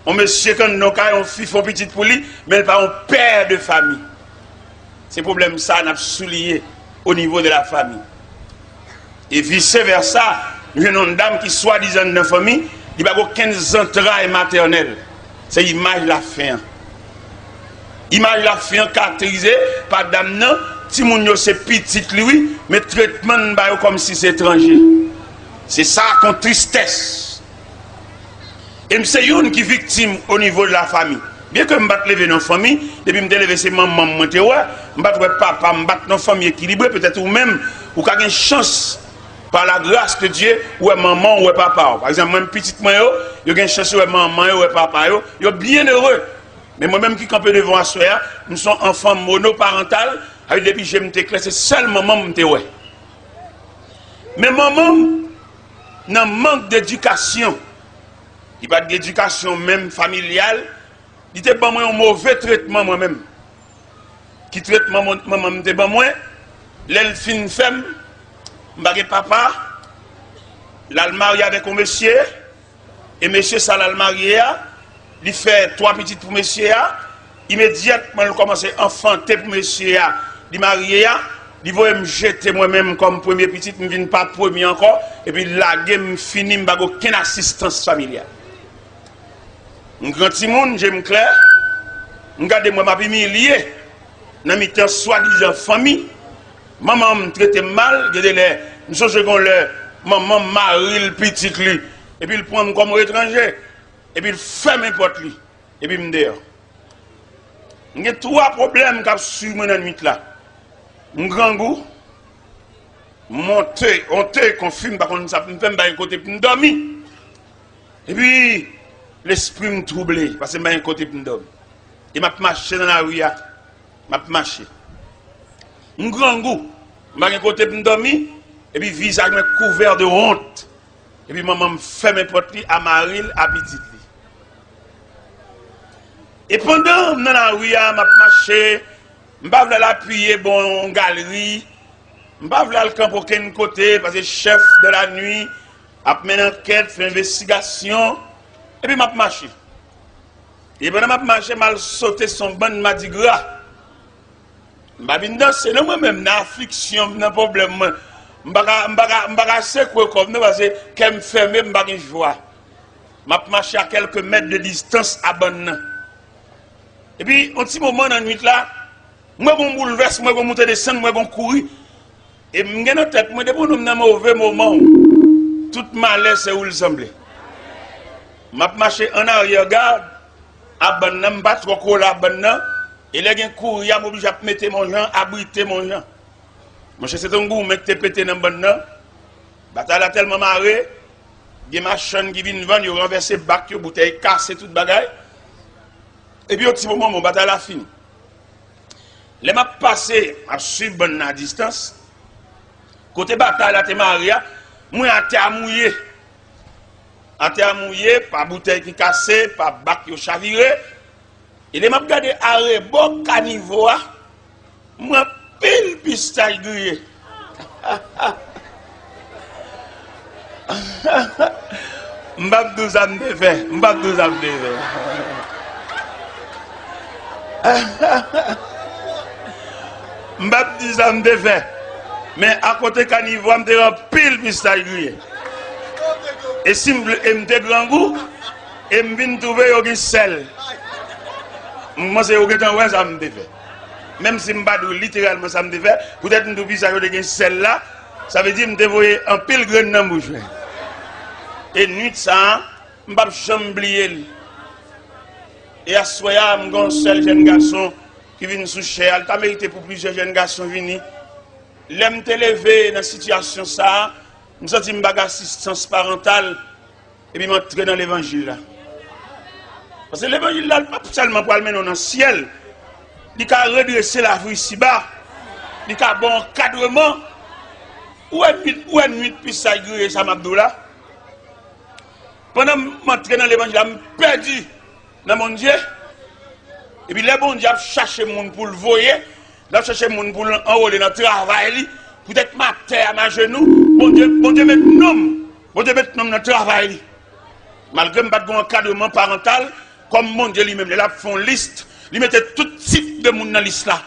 Un monsieur quand nous avons un fils, un petit pour lui, mais pas un père de famille. C'est problème ça, nous avons souligné au niveau de la famille. Et vice versa, nous avons une dame qui soi-disant dans la famille. Il n'y a aucun entrailles maternelles. C'est l'image de la fin. L'image de la fin caractérisée par dame, si mon c'est petit lui, mais traitement comme si c'est étranger. C'est ça qu'on tristesse. Et c'est une qui est victime au niveau de la famille. Bien que je me lever dans la famille, depuis que je me lever, c'est maman, je me papa, je me dans la famille équilibrée, peut-être ou même, ou qu'il y a une chance. Par la grâce de Dieu, ou maman ou papa. Par exemple, moi, petite moi, il y a une chance ou maman ou papa, il y a bien heureux. Mais moi-même qui campe devant Soya, nous sommes enfants monoparental, avec depuis que je me déclare, c'est seul maman qui me Mais maman, n'a manque d'éducation. Il n'y a pas d'éducation même familiale. Il était pas moi un mauvais traitement moi-même. Qui traitement maman m'était pas moi, l'elfine femme. M'bagé papa, l'a marié avec un monsieur, et monsieur ça l'a marié, il fait 3 petites pour monsieur, immédiatement il commence à enfanter pour monsieur, il marié, il va me jeter moi-même comme premier petit, je ne viens pas premier encore, et puis la game fini, je n'ai aucune assistance familiale. Un grand petit monde, j'aime clair, regardez-moi ma vie liée, dans mes temps soi-disant famille. Maman me traite mal, nous sommes le maman marie le petit lui. Et puis il prend comme étranger. Et puis il ferme n'importe lui. Et puis il me dit, il y a trois problèmes qui sont sur moi dans la nuit là. Un grand goût, monter, qu'on fume, par contre, ça me fait un côté pour me dormir. Et puis, l'esprit me troublé, parce que je un côté pour me dormir. Et je marché dans la rue, je marché. Un grand goût, je un côté pour me dormir, et puis, visage me couvert de honte. Et puis, maman me fait mes portes à Maril, à Petite. Et pendant que je dans la rue, je marché, je ne vais pas l'appuyer bon galerie, je ne vais pas le camp pour aucun côté, parce que le chef de la nuit a mené une enquête, fait une investigation, et puis je marché. Et pendant que je marché, je sauté son ban Mardi Gras. Je vais danser, non moi-même, dans l'affliction, dans le problème. Je ne vais pas secouer comme nous, parce que quand je me ferme, je ne vais pas joie. Je marché à quelques mètres de distance à Bonne. Et puis, un petit moment dans la nuit là, moi, je bouleverse, moi, je monte descendre, moi, je courir. Et je me en tête, moi, depuis que dans un mauvais moment, tout malaise, c'est où il semblait. Je marché en arrière-garde, à Bonne, je ne pas trop coller à Bonne, et là, je courir, je suis obligé de mettre mon gens, abriter mon gens. Moi, c'est un goût, je me pété dans Bonne. La bataille a tellement marré, il y a des machines qui viennent vendre, ils ont renversé bac, ils ont bouteille cassé, toute bagaille. Et puis, au petit moment, mon bataille a fini. Les m'a passé à suivre bonne à distance. Côté bataille, la Maria, moi, à terre mouillé. À terre mouillé, pas bouteille qui cassée, pas bac qui chaviré. Et les m'a regardé arrêt, bon caniveau, moi, pile pistache grillé. M'bap 12 ans de fait, m'bap 12 ans de fait. M'bap 10 ans de fait. Mais à côté caniveau, je me pile pistache grillé. Et si je me grand goût, et je viens trouver un sel. Moi, c'est un temps ça me fait. Même si je me littéralement ça me fait, peut-être que je me dis sel là, ça veut dire que je me voyais un pile grain dans la bouche. Et nuit ça, je ne vais pas chamblier. Et à ce soir, je suis un seul jeune garçon qui vient sous cher. Il a mérité pour plusieurs jeunes garçons venir. L'aime te lever dans cette situation ça, nous avons une assistance parentale et puis m'entrer dans l'évangile. Parce que l'évangile là, pas seulement pour amener dans le ciel, il a redressé la vie ici-bas, il a bon encadrement. Où est nuit puis ça grille ça m'abdoula? Pendant que je m'entraîne dans l'évangile, je me perdu dans mon Dieu. Et puis les bons dieux cherchent les gens pour le voyer, ils cherchent les gens pour l'enrôler dans le travail, peut-être ma terre, ma genou, bon Dieu met nom dans le travail. Malgré que je n'ai pas d'encadrement parental, comme mon Dieu lui-même, il a fait une liste, il mettait tout type de monde dans la liste là.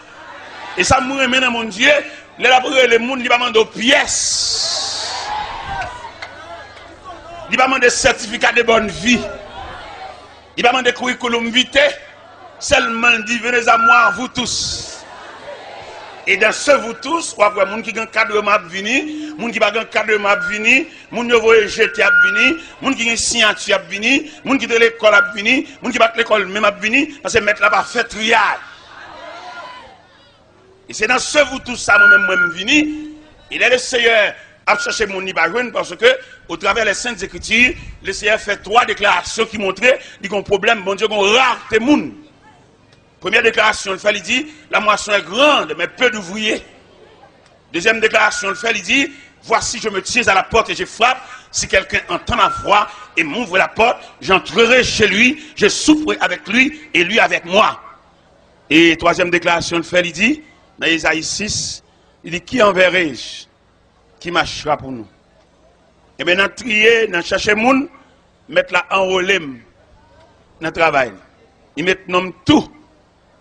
Et ça me remet dans mon Dieu, il a pris les gens, il va demander pièces. Il va demander certificat de bonne vie. Il va demander curriculum vitae. Seulement il dit venez à moi, vous tous. Et dans ce vous tous, on voit les gens qui ont un cadre map vini, les gens qui n'ont pas un cadre map vini, les gens qui ont jeté vini, les gens qui ont une signature vini, les gens qui ont l'école vini, les gens qui n'ont pas l'école même vini, parce que mettre là-bas fait triage. Et c'est dans ce vous tous, ça moi-même vini, il est le Seigneur à chercher mon Ibajouen parce que, au travers des Saintes Écritures, le Seigneur fait 3 déclarations qui montraient qu'il y a un problème, bon Dieu, qu'on rareté monde. Première déclaration, il dit, la moisson est grande, mais peu d'ouvriers. Deuxième déclaration, il dit, voici, je me tiens à la porte et je frappe. Si quelqu'un entend ma voix et m'ouvre la porte, j'entrerai chez lui, je souperai avec lui et lui avec moi. Et troisième déclaration, il dit, dans Isaïe 6, il dit, qui enverrai-je? Qui marchera pour nous? Et bien, dans trier, dans chercher moun, mettre la enrôler dans le travail. Il met nom tout.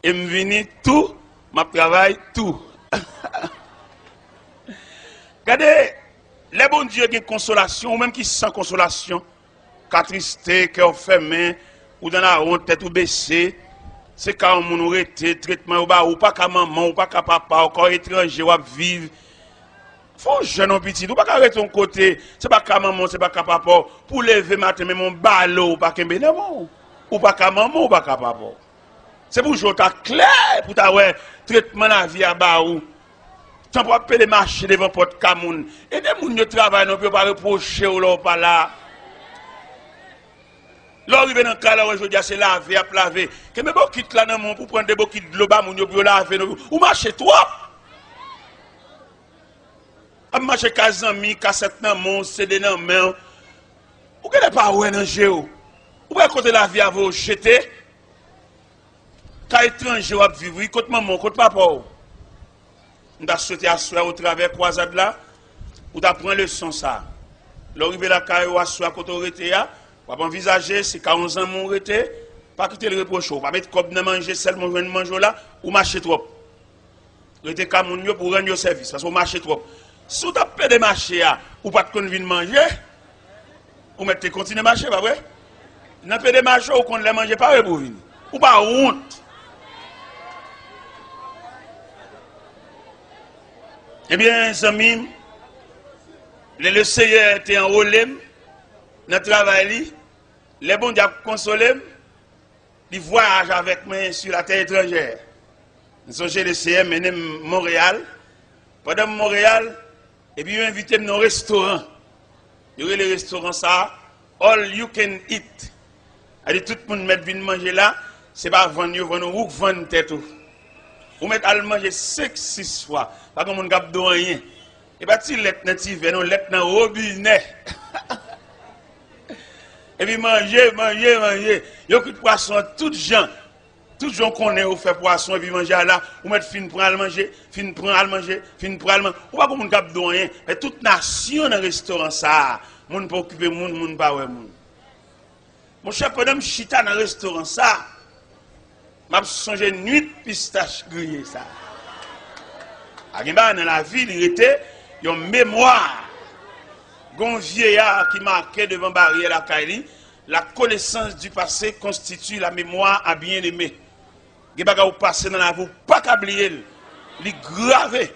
Et me vini tout, ma travail tout. Regardez, les bons dieux qui ont consolation, ou même qui sans consolation, qu'à tristé, cœur fermé, ou dans la honte, tête ou baissée, c'est quand on arrête, traitement ou pas qu'à maman, ou pas qu'à papa, encore étranger, ou à vivre. Faut jeune petit, ou pas arrêter ton côté, c'est pas qu'à maman, c'est pas qu'à papa, pour lever matin, mais mon ballot, ou pas qu'à maman, ou pas qu'à maman, ou pas qu'à papa. C'est pour jouer ta clair, pour ta ouais, traitement la vie à bas ou. Tu peux pas payer des marchés devant porte Camoun. Et des gens qui travaillent, ne peuvent pas reprocher ou là, pas là. L'arrivée dans le cas là, je dis, c'est laver, à laver. Que mes boquets là dans mon pour prendre des boquets de l'eau, moun yo pour laver, ou marcher trop. A marcher kazami, cassette dans mon, CD dans main. Ou qu'elle pas ouais dans géo. Ou pas côté la vie à vous jeter. Quand étranger ou vivre, côté maman, côté papa. On t'a souhaité asseoir au travers croisade là, ou t'a prendre le son ça. L'arrivée la caillou asseoir côté arrêté là, ou pas envisager c'est 11 ans mon arrêté, pas quitter le reproche, pas mettre comme de manger seulement joindre manger là ou marcher trop. Rete Camoun yo pour rendre service parce que marcher trop. Si vous t'as de marcher ou pas de venir manger, ou mettez continuer marcher pas vrai? N'a pas de marcher ou qu'on les manger pas pour venir. Ou pas honte. Eh bien, amis, le Seigneur était en relais, dans le travail, les bons diables consolés, ils voyagent avec moi sur la terre étrangère. Nous sommes chez le CM, mené Montréal. Pendant Montréal, et puis ils m'ont invité dans un restaurant. Il y a le restaurant ça, all you can eat. Alors tout le monde met vient manger là, c'est pas vendre, ou vendre tête. Ou mettre à manger 5-6 fois. Pas comme on ne gagne rien. Et pas si l'être natif, non, l'être dans le robinet. Et puis manger. Il y a de poisson, tout gens connaissent ou fait poisson, et puis manger là, ou mettre fin pour aller manger, fin pour aller manger. Ou pas comme on ne gagne rien. Mais toute nation dans le restaurant, ça, on peut occuper, on pas ouais. Mon cher, pendant chita dans le restaurant, ça, m'a songé nuit pistache grillée ça. Dans la ville, il était une mémoire. Un vieillard qui marquait devant barrière la Kaili, la connaissance du passé constitue la mémoire à bien aimer. Il y a des passé dans la vie, pas qu'à oublier, il gravé.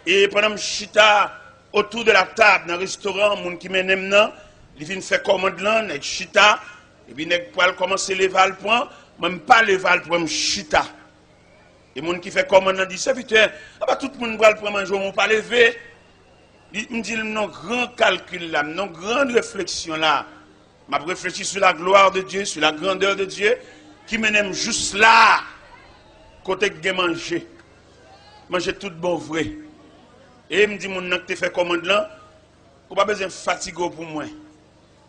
Et pendant chita autour de la table dans le restaurant, mon qui m'aime là, il vient faire commande là, avec chita, et puis il va commencer à lever le point. Même pas lever le point, chita. Et les gens qui fait comme on a dit, serviteur, tout le monde va le prendre un jour, on ne pas lever. Il me dit, non, grand calcul là, non, grande réflexion là. Je réfléchis sur la gloire de Dieu, sur la grandeur de Dieu, qui m'aime juste là, côté que manger. Manger tout bon vrai. Et il me dit, mon nom qui fait commande là, on pas besoin de fatiguer pour moi.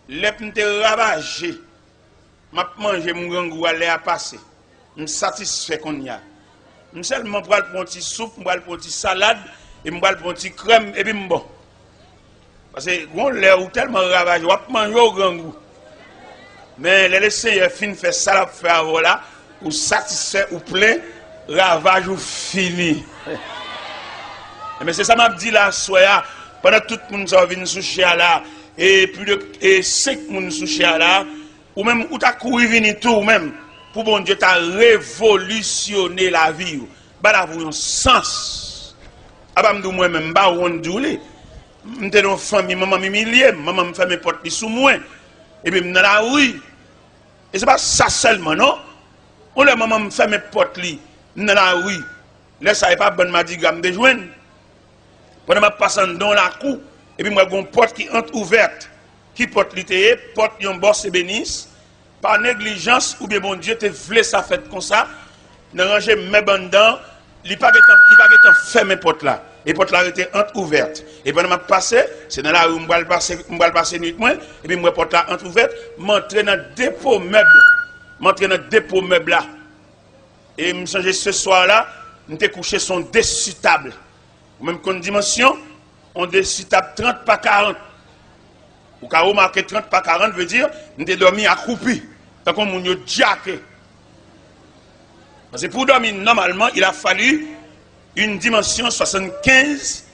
L'ép me ravagé. Je mange mon gangou à l'air à passer. Je suis satisfait qu'on y a. Je seulement prends un petit soupe, je prends un petit salade, et je prends un petit crème, et puis je bon. Parce que on l'air ou tellement ravagé, je vais manger au gangou. Mais les Seigneur fin fait ça la faire voilà, ou satisfait ou plein, ravage ou fini. Mais c'est ça m'a dit là, soya, pendant tout le monde vient sous chien là, et plus de 5 personnes sous chien là, ou même où tu as couru venir tout même pour bon Dieu t'a révolutionné la vie. Bah la vous un sens. Abam moi même ba on doulé. M'était dans famille maman m'humilier, maman me fait mes portes sous moi. Et puis dans la rue. Et c'est pas ça seulement non. On le maman me fait mes portes li dans la rue. Là ça est pas bonne madigram de joindre. Pendant m'a passant dans la cour et puis moi gon porte qui entre ouverte. Qui porte l'ité, porte yon boss et bénisse, par négligence ou bien bon Dieu te voulait ça fait comme ça, ne ranger mes bandans, il pas que fermé porte là. Et porte là était entre-ouverte. Et pendant m'a passé, c'est dans la rue m'bral passer nuit moi, et puis moi porte là entre-ouverte, m'entrer dans dépôt meuble là. Et me changer ce soir là, m'étais couché son dessus table. Même qu'on dimension, on dessus table 30 par 40. Ou quand on marque 30 par 40 veut dire, nous avons dormi accroupi. Tant qu'on nous a jacké. Parce que pour dormir normalement, il a fallu une dimension 75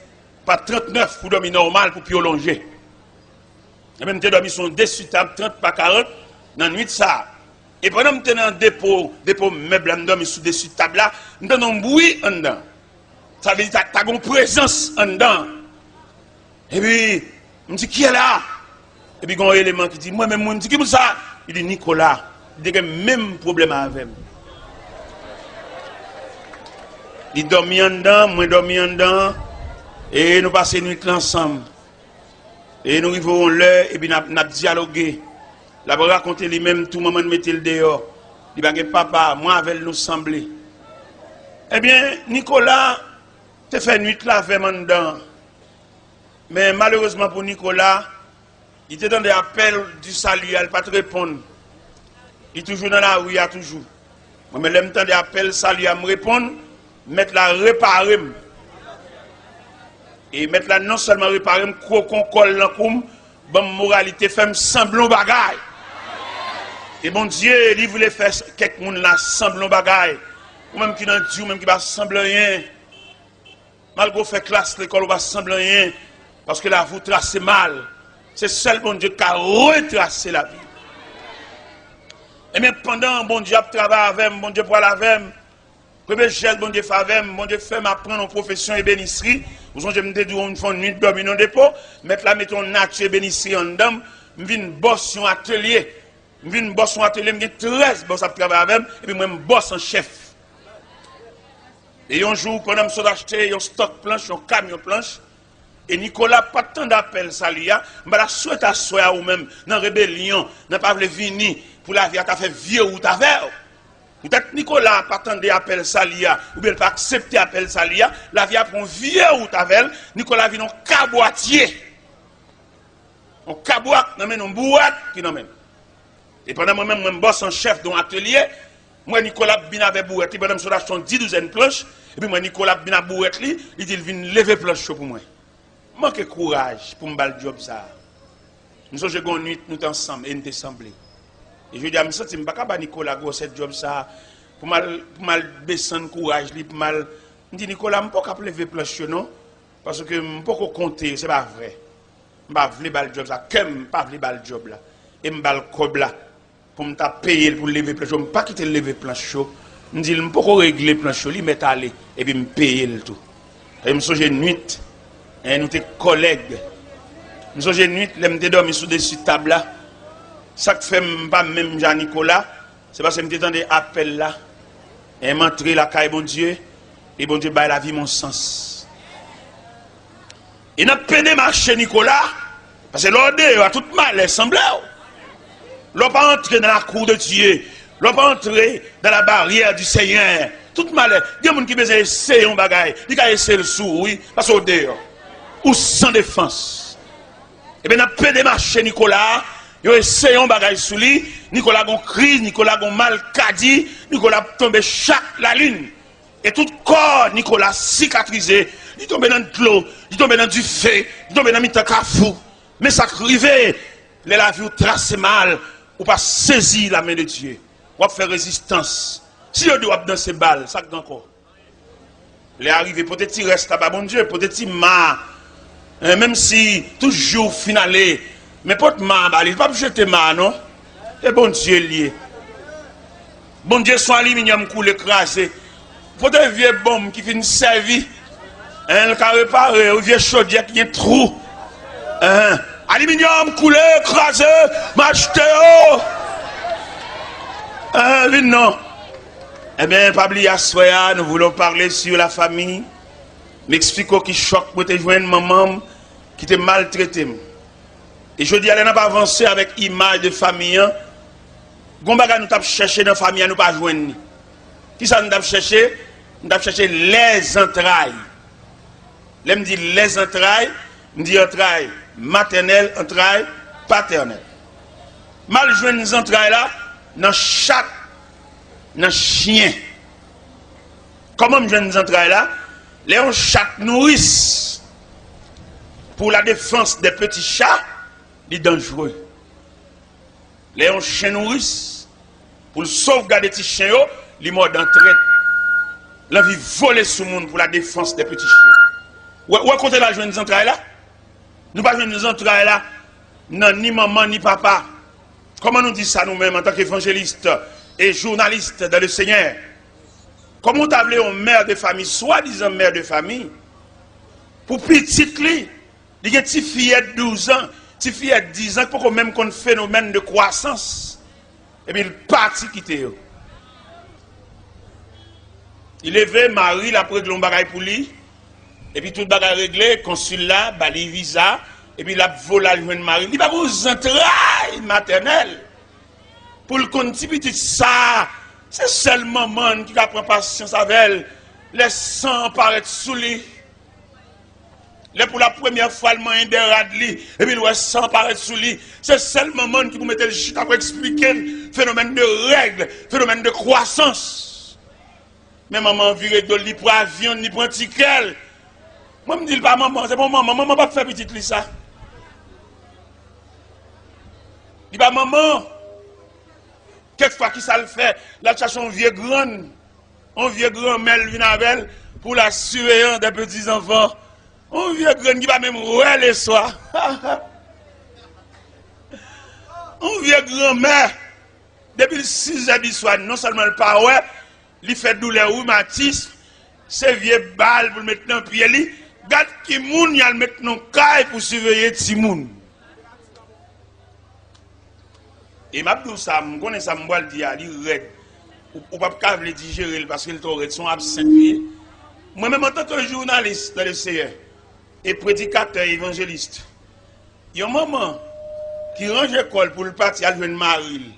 par 39 pour dormir normal, pour prolonger. Et même nous avons dormi son dessus table 30 par 40 dans la nuit de ça. Et pendant que nous sommes dans le dépôt meuble, nous sommes sous dessus table là, nous avons un bruit en dedans. Ça veut dire que tu as une présence en dedans. Et puis, je me dis, qui est là? Et puis, il y a un élément qui dit, moi-même, je me dis, qui est ça? Il dit, Nicolas. Il dit, le même problème avec moi. Il dormit en dedans, moi dormi en dedans, et nous passons une nuit ensemble. Et nous arrivons l'heure, et puis nous avons dialogué. La va raconter lui-même, tout le monde mettait le dehors. Il dit, papa, moi avec nous sembler. Eh bien, Nicolas, tu fait nuit là avec moi dedans. Mais malheureusement pour Nicolas, il était dans des appels du salut, il ne pas te répondre. Il est toujours dans la rue, il y a toujours. Moi, mais l'aime temps des appels salut à me répondre, mettre la réparer. Et mettre la non seulement réparer, qu'on colle dans le bonne moralité, faire semblant bagaille. Et bon Dieu, il voulait faire quelqu'un là semblant bagaille. Ou même qui n'a Dieu, même qui va sembler rien. Malgré faire classe l'école, on va sembler rien. Parce que là, vous tracez mal. C'est seul bon Dieu qui a retracé la vie. Et bien pendant bon Dieu travaille avec moi, bon Dieu parle avec moi, que gel bon Dieu fait avec moi, bon Dieu fait m'apprendre en profession et bénisserie. Vous avez me dit une fois une nuit dormir dans le dépôt, mettre la mettons nature et bénisserie en dedans, je viens boss un atelier. Je viens boss un atelier, j'ai 13 boss à travailler avec moi, et puis moi je boss en chef. Et un jour, quand je me acheté un stock planche, un camion planche, et Nicolas, pas tant d'appel salia, je la souhaite à soi ou même dans la rébellion, n'a pas voulu venir pour la vie à fait vieux ou ta verre. Peut-être Nicolas pas tant d'appel salia, ou bien pas accepter appel salia, la vie a pris un vieux ou ta verre, Nicolas vient en caboitier. On caboite, non mais non boîte qui n'emmène. Et pendant moi-même, je bosse en chef dans l'atelier, moi Nicolas bin avec bourrette, pendant que je suis 10-12 planches, et puis moi Nicolas bin avec bourrette, il dit il vient lever planche pour moi. Manque courage pour me faire le job ça. Nous avons une nuit, nous sommes ensemble et nous sommes semblés. Et je dis à me sentir, je ne peux pas Nicolas go cette job ça pour mal baisser le courage, pour mal. Je dis Nicolas, je ne peux pas lever planche non parce que je ne peux pas compter, c'est pas vrai. Je ne peux pas le job ça, je ne peux pas le job là. Et je ne peux pas le cob là pour me payer pour lever planche, je ne peux pas quitter lever planche. Je dis je ne peux pas régler planche, je mettre aller et puis me payer le tout. Et je me souviens une nuit. Et nous sommes collègues. Nous sommes nuit, nous sommes dormis sous des tables là. Ça que fait pas même Jean-Nicolas, c'est parce que nous sommes dans des appels là. Et m'entrer la caille, bon Dieu, et bon Dieu, bah la vie, mon sens. Et nous peine marcher, Nicolas, parce que l'ordre a tout mal, semblé. L'on pas entrer dans la cour de Dieu, l'on pas entrer dans la barrière du Seigneur. Tout mal. Il y a des gens qui besoin d'essayer un bagage, ils ont essayé le sou, oui, parce que dehors. Ou sans défense. Et bien, dans le peu de marché, Nicolas, il a essayé un bagage sous lui, Nicolas a une crise, Nicolas a mal cadi, Nicolas a tombé chaque la lune. Et tout corps, Nicolas cicatrisé, il tombe dans de l'eau, il tombe dans du feu, il tombe dans le cafou. Mais ça arrive, la vie trace mal, ou pas saisir la main de Dieu, ou faire résistance. Si on doit dans ces balles, ça encore. Les arrivés, peut-être qu'il reste là-bas, bon Dieu, peut-être qu'il m'a. Même si toujours finalé, mais pas de mal, il ne va pas jeter mal, non? Et bon Dieu lié. Bon Dieu, son aluminium coule écrasé. Faut des vieux bombes qui finissent servir. Le cas réparé, un vieux chaudière qui a un trou. Aluminium coulé, écrasé, m'acheter. Non. Eh bien, Pabli Assoya, nous voulons parler sur la famille. M'expliquer qui choque pour te joindre maman qui te maltraité. Et je dis, elle n'a pas avancé avec image de famille. Gombaga nous avons cherché dans la famille, nous pas joindre. Qui ça nous avons cherché? Nous avons cherché les entrailles. Là, me dit les entrailles, me dit entrailles maternelles, entrailles paternelles. Mal joindre les entrailles là, dans chaque, dans chien. Comment me joindre les entrailles là? Les chats nourrissent pour la défense des petits chats, ils sont dangereux. Les chiens nourrissent pour sauvegarder les petits chiens, ils sont d'entraide. L'envie voler sur le monde pour la défense des petits chiens. Où est-ce qu'on a joué des entrailles là? Nous pas joué des entrailles là, non, ni maman ni papa. Comment nous dit ça nous-mêmes en tant qu'évangélistes et journalistes dans le Seigneur? Comment t'appelez une mère de famille, soi-disant mère de famille, pour petite li, Il y a une petite fillette de 12 ans, petite fillette de 10 ans, pour même qu'on phénomène de croissance. Et puis il partit quitter. Il levé Marie, la prête de bagaille pour lui. Et puis tout bagaille réglé, consul là, bali visa. Et puis il a volé à joindre Marie. Il va vous entrailles maternelle. Pour le compte petit ça, c'est seul maman qui prend patience avec elle. Laisse sang paraître sous lui. Là pour la première fois, le moyen de radli, et puis le sang paraître sous lui. C'est seul maman qui vous mette le chute après expliquer le phénomène de règle, phénomène de croissance. Mais maman vire de li pour avion, ni pour un ticket. Moi me dis pas maman, c'est bon maman pas faire petite li ça. Dis pas maman. Quelquefois qui ça le fait, la cherche un vieux grand mel vinavel pour la surveillance des petits enfants. Un vieux grand qui va même rouer les soirs. Un vieux grand-mère, depuis le 6 heures du soir, non seulement le pas ouais, il fait douleur rhumatisme, c'est vieux balles pour le mettre dans le pied, regarde qui moun y a le mettre dans le caille pour surveiller ti moun. Et m'a dit ça, je connais ça, je vais le dire, il est raide. Ou pas capable de digérer parce qu'il est son absent. Moi-même, en tant que journaliste dans le CR et prédicateur évangéliste, il y a un moment qui range l'école pour le parti à jouer Marie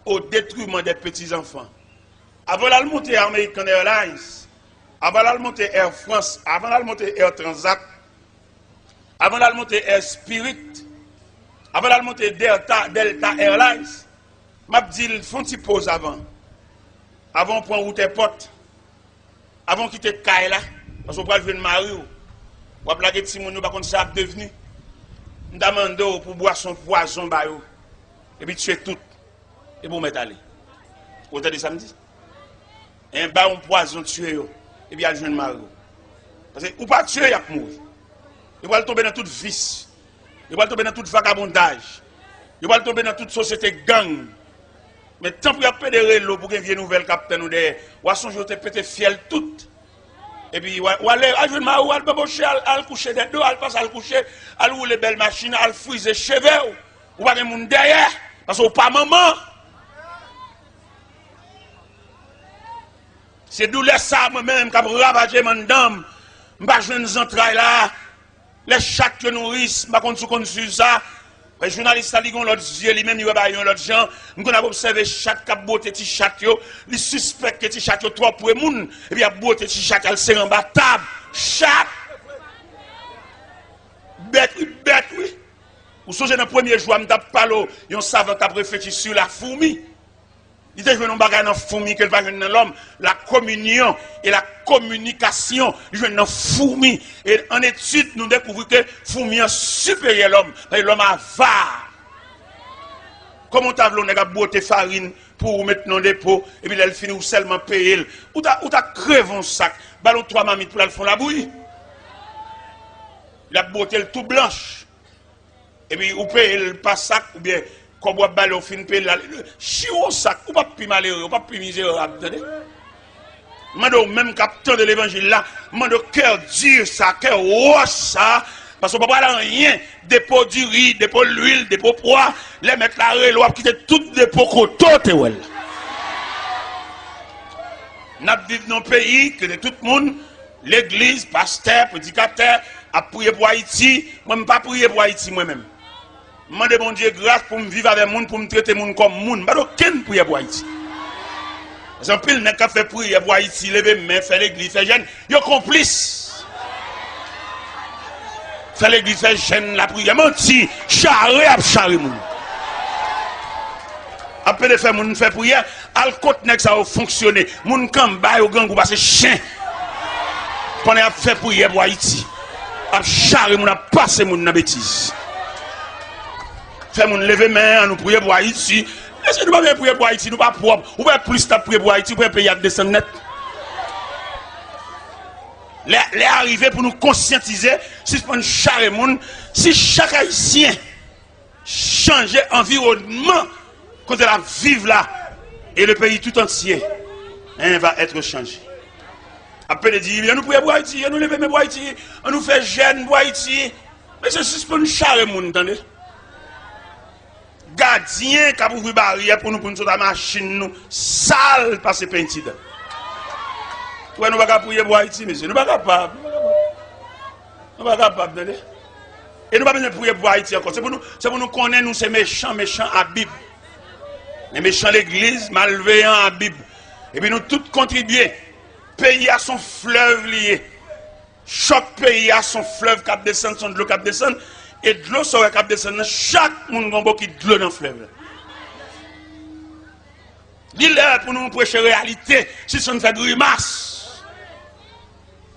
au détriment des petits-enfants. Avant de monter American Airlines, avant de monter Air France, avant de monter Air Transat, avant de monter Air Spirit, avant de monter Delta Airlines, m'a dit il faut une petite pause avant. Avant de prendre route et porte. Avant de quitter Kaila, parce qu'on va jouer Marie. On va plaquer petit monde, pas contre ça devenu. On demande pour boire son poison bayo. Et puis tuer tout. Et pour mettre aller. Vous entendez samedi? Et un baron poison tuer et puis il joindre Marie. Parce que ou pas tuer, il a mourir. Il va tomber dans toute vice. Il va tomber dans tout vagabondage. Il va tomber dans toute société gang. Mais tant qu'il y a pédéré l'eau pour qu'il y ait une nouvelle capitaine ou derrière, ou à son jour, tu pété fiel tout. Et puis, ou aller à jouer ma ou à béboucher, à coucher des deux, à passer à coucher, à rouler les belles machines, à friser les cheveux, ou à des gens derrière, parce que pas maman. C'est d'où les ça, moi-même, qui a ravagé mon dame, je ne vais pas entrailles là, les chats que nourrissent, je ne vais pas sur ça. Les journalistes, ils ont l'autre yeux, lui-même, ils ont l'autre gens. Nous avons observé chaque cap beauté de chat, ils suspectent que les chat sont trop pour les gens. Et puis, il y a beauté de chat, elle s'est en bas table. Chat! Bête, oui. Vous songez dans le premier jour, je parle, il y a un savant qui a réfléchi sur la fourmi. Il dit, je vais nous bagailler dans la fourmi, qu'elle va jouer dans l'homme. La communion et la communication, je vais dans la fourmi. Et en étude, nous découvrons que la fourmi est supérieure à l'homme. Parce que l'homme a avare. Comment tu as voulu botter farine pour mettre dans le dépôt, et puis elle finit ou seulement payer. Ou tu as crevé un sac, ballon 3 mamites pour aller faire la bouillie. Il a botté tout blanche. Et puis ou paye le pas sac, ou bien. Comme vous avez fin de la chiot sac, ou pas plus malheureux, ou pas plus misérable. Mando même capteur de l'évangile là, mando cœur dur ça, cœur roche ça, parce qu'on ne peut pas rien, dépôt du riz, dépôt l'huile, dépôt poids, les mettre la règle, ou quitter tout dépôt côté. Nous vivons dans un pays que de tout le monde, l'église, pasteur, prédicateur, a prié pour Haïti, moi je ne pas prier pour Haïti moi-même. Je demande mon Dieu grâce pour me vivre avec les gens, pour me traiter les gens comme les gens. Je ne aucune prière pour Haïti. Parce que pile n'a fait prière pour Haïti, lever main, faire l'église, faire jeûne. Ils sont complices. Faire l'église, faire jeûne, la prière. Menti, charré à charré. Après de faire mon faire prière, al côté ça va fonctionner. Mon kamba au gang ou passer chien. Pendant à faire prière pour Haïti. À charré mon a passer mon na bêtise. Fait mon lever main, nous prier pour Haïti. Est-ce que nous ne pouvons pas prier pour Haïti, nous pas propre. Ou bien plus de prier pour Haïti, pour payer à descendre net. Les arrivés pour nous conscientiser, si c'est pas une charre monde, si chaque Haïtien change environnement, quand elle vive là, et le pays tout entier, va être changé. Après de dire, nous prions pour Haïti, nous lever pour Haïti, on nous fait jeûne pour Haïti. Mais c'est suspendre charre moun, entendez? Gardien qui a ouvert barrière pour nous sortir la machine nous sale passer peinture. Ouais, nous pas capable prier pour Haïti, monsieur. Nous pas capable. Nous pas capable, entendez? Et nous pas besoin de prier pour Haïti encore. C'est pour nous connaître nous ces méchants à Bible. Les méchants l'église, malveillants à Bible. Et puis nous tous contribuer. Pays à son fleuve lié. Chaque pays a son fleuve qui descend, son de l'eau qui descend. Et de l'eau sur qui descend. Chaque monde a beaucoup de l'eau dans le fleuve. Dis-le pour nous prêcher la réalité. Si ça nous fait grimace.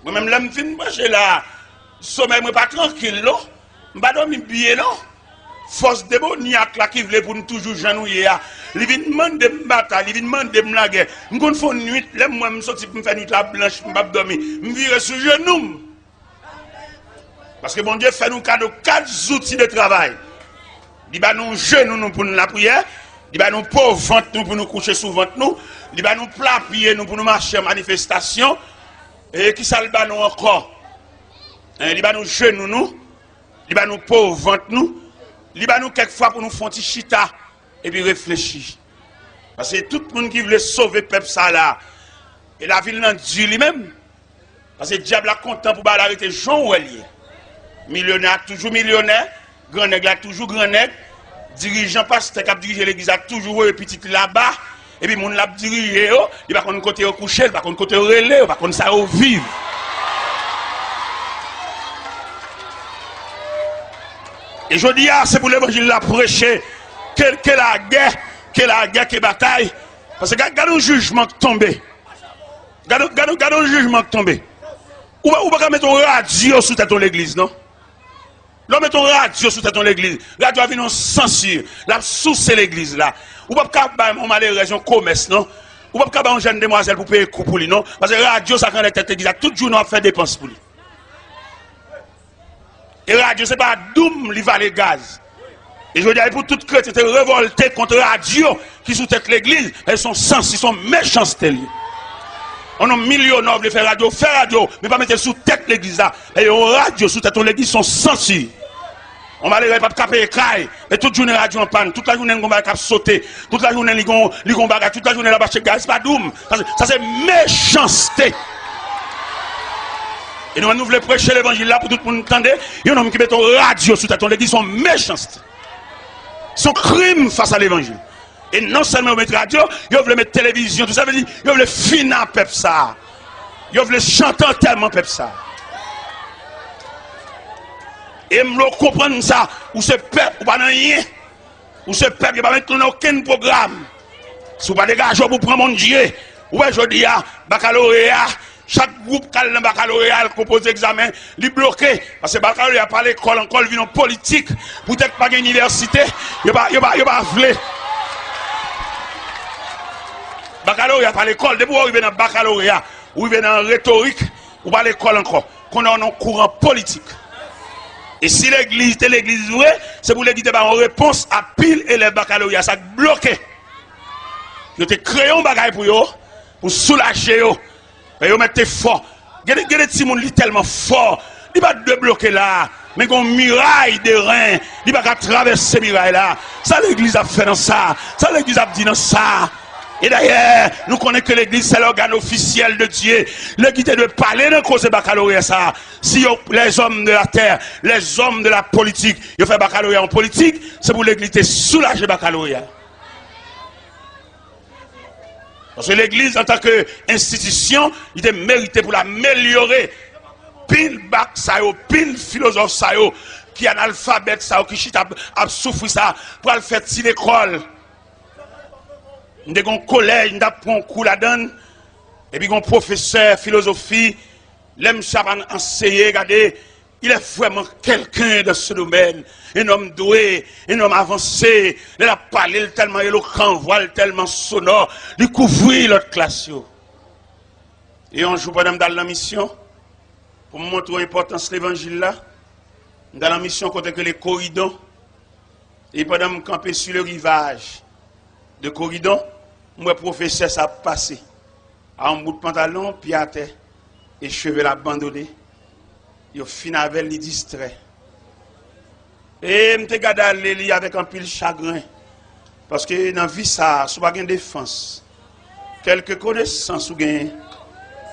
Moi-même, là, je finis de prêcher là. Sommeil, je pas tranquille, là. Je ne vais pas dormir bien, là. Force démoniaque là qui veut pour nous toujours janouiller. Il vient demander de me battre, il vient demander de me la guerre. Je vais faire une nuit, là, moi, je sorti pour me faire une nuit la blanche, je ne vais pas dormir. Je virer sur genou. Parce que bon Dieu fait nous cadeau 4 outils de travail. Il va nous genoux pour nous la prière. Il va nous pauvres ventre nous pour nous coucher sous ventre nous. Il va nous plat pied nous pour nous marcher en manifestation. Et qui ça le va nous encore? Il va nous genoux nous. Il va nous pauvres ventre nous. Il va nous quelquefois pour nous faire un petit chita et puis réfléchir. Parce que tout le monde qui veut sauver le peuple ça là, et la ville n'a Dieu lui-même. Parce que le diable a content pour arrêter Jean Ouelier. Millionnaire, toujours millionnaire. Grand nègre, toujours grand nègre. Dirigeant pasteur qui a dirigé l'église, a toujours eu petit là-bas. Et puis, mon l'a dirigé, il va contre côté au coucher, il va contre côté au relais, il va contre ça au vivre. Et je dis, c'est pour l'évangile la prêcher, que la guerre, que la bataille. Parce que regardez le jugement qui tombe. Regardez le jugement qui tombe. Ou pas mettre un radio sous tête de l'église, non? Là, mettons radio sous tête de l'église. Radio a vu non censure. La sous l'église là. Ou pas capable, on m'a les raisons commerce, non? Ou pas capable, une jeune demoiselle pour payer coup pour lui, non? Parce que radio, ça quand les têtes d'église, tout jour, on a fait dépenses pour lui. Et radio, c'est pas doum, il va les gaz. Et je veux dire, pour toute chrétien, c'est révolté contre radio qui sous tête l'église. Elles sont sens, ils sont méchants, on a millionnaires de faire radio, mais pas mettre sous tête l'église là. Et on radio sous tête l'église sont censurés. On va les pas caper caille. Et toute journée radio en panne, toute la journée on va sauter, toute la journée li gon bagarre, toute la journée là-bas chez gaz, pas doum. Ça c'est méchanceté. Et nous voulons prêcher l'évangile là pour tout le monde entendre. Il y a un homme qui met radio sous tête l'église sont méchanceté. Son crime face à l'évangile. Et non seulement mettre radio, ils veulent mettre télévision, tout ça veut dire, ils veulent finir peuple ça. Ils veulent chanter tellement peuple ça. Et me comprendre ça, ou ce peuple, ou pas rien, ou ce peuple, il va mettre aucun programme. Si vous pas dégager pour prendre mon Dieu, ouais, je dis, baccalauréat, chaque groupe qui a le baccalauréat compose examen, il bloqué. Parce que baccalauréat pas l'école, encore, il vient en politique, peut-être pas une université, il va vouloir. Baccalauréat par l'école, depuis où il vient dans baccalauréat, ou il vient dans rhétorique, ou pas l'école encore, qu'on a un courant politique. Et si l'église est l'église vraie, c'est pour l'église en réponse à pile et les baccalauréats, ça bloqué. Nous te créons un bagage pour eux, pour soulager eux, et vous mettez fort. Il y a des petits gens tellement forts, ils ne sont pas bloquer là, mais ils ont une muraille de reins, ils ne sont pas traverser ces murailles là. Ça l'église a fait dans ça, ça l'église a dit dans ça. Et d'ailleurs, nous connaissons que l'église, c'est l'organe officiel de Dieu. L'église de parler de cause de baccalauréat, ça. Si les hommes de la terre, les hommes de la politique, ils font baccalauréat en politique, c'est pour l'église de soulager baccalauréat. Parce que l'église, en tant qu'institution, il est mérité pour l'améliorer. Pile bac, ça, pile philosophe, ça, qui est analphabète, ça, qui chita a souffert ça, pour le faire si l'école. Nous avons un collège, nous avons un cours là-dedans, et puis un professeur philosophie, l'aime enseigner, regardez, il est vraiment quelqu'un de ce domaine, un homme doué, un homme avancé, il a parlé tellement éloquent, voile tellement sonore, il couvrit l'autre classe. Et on joue pendant dans la mission, pour montrer l'importance de l'évangile là, dans la mission côté que les corridors, et pendant camper sur le rivage de Corridon, moi professeur ça passé à un bout de pantalon, pied à terre, et cheveux abandonnés. Il fin avec les distrait. Et je me regarde aller avec un pile chagrin. Parce que dans la vie, ça, si vous n'avez pas de défense, quelques connaissances, vous avez,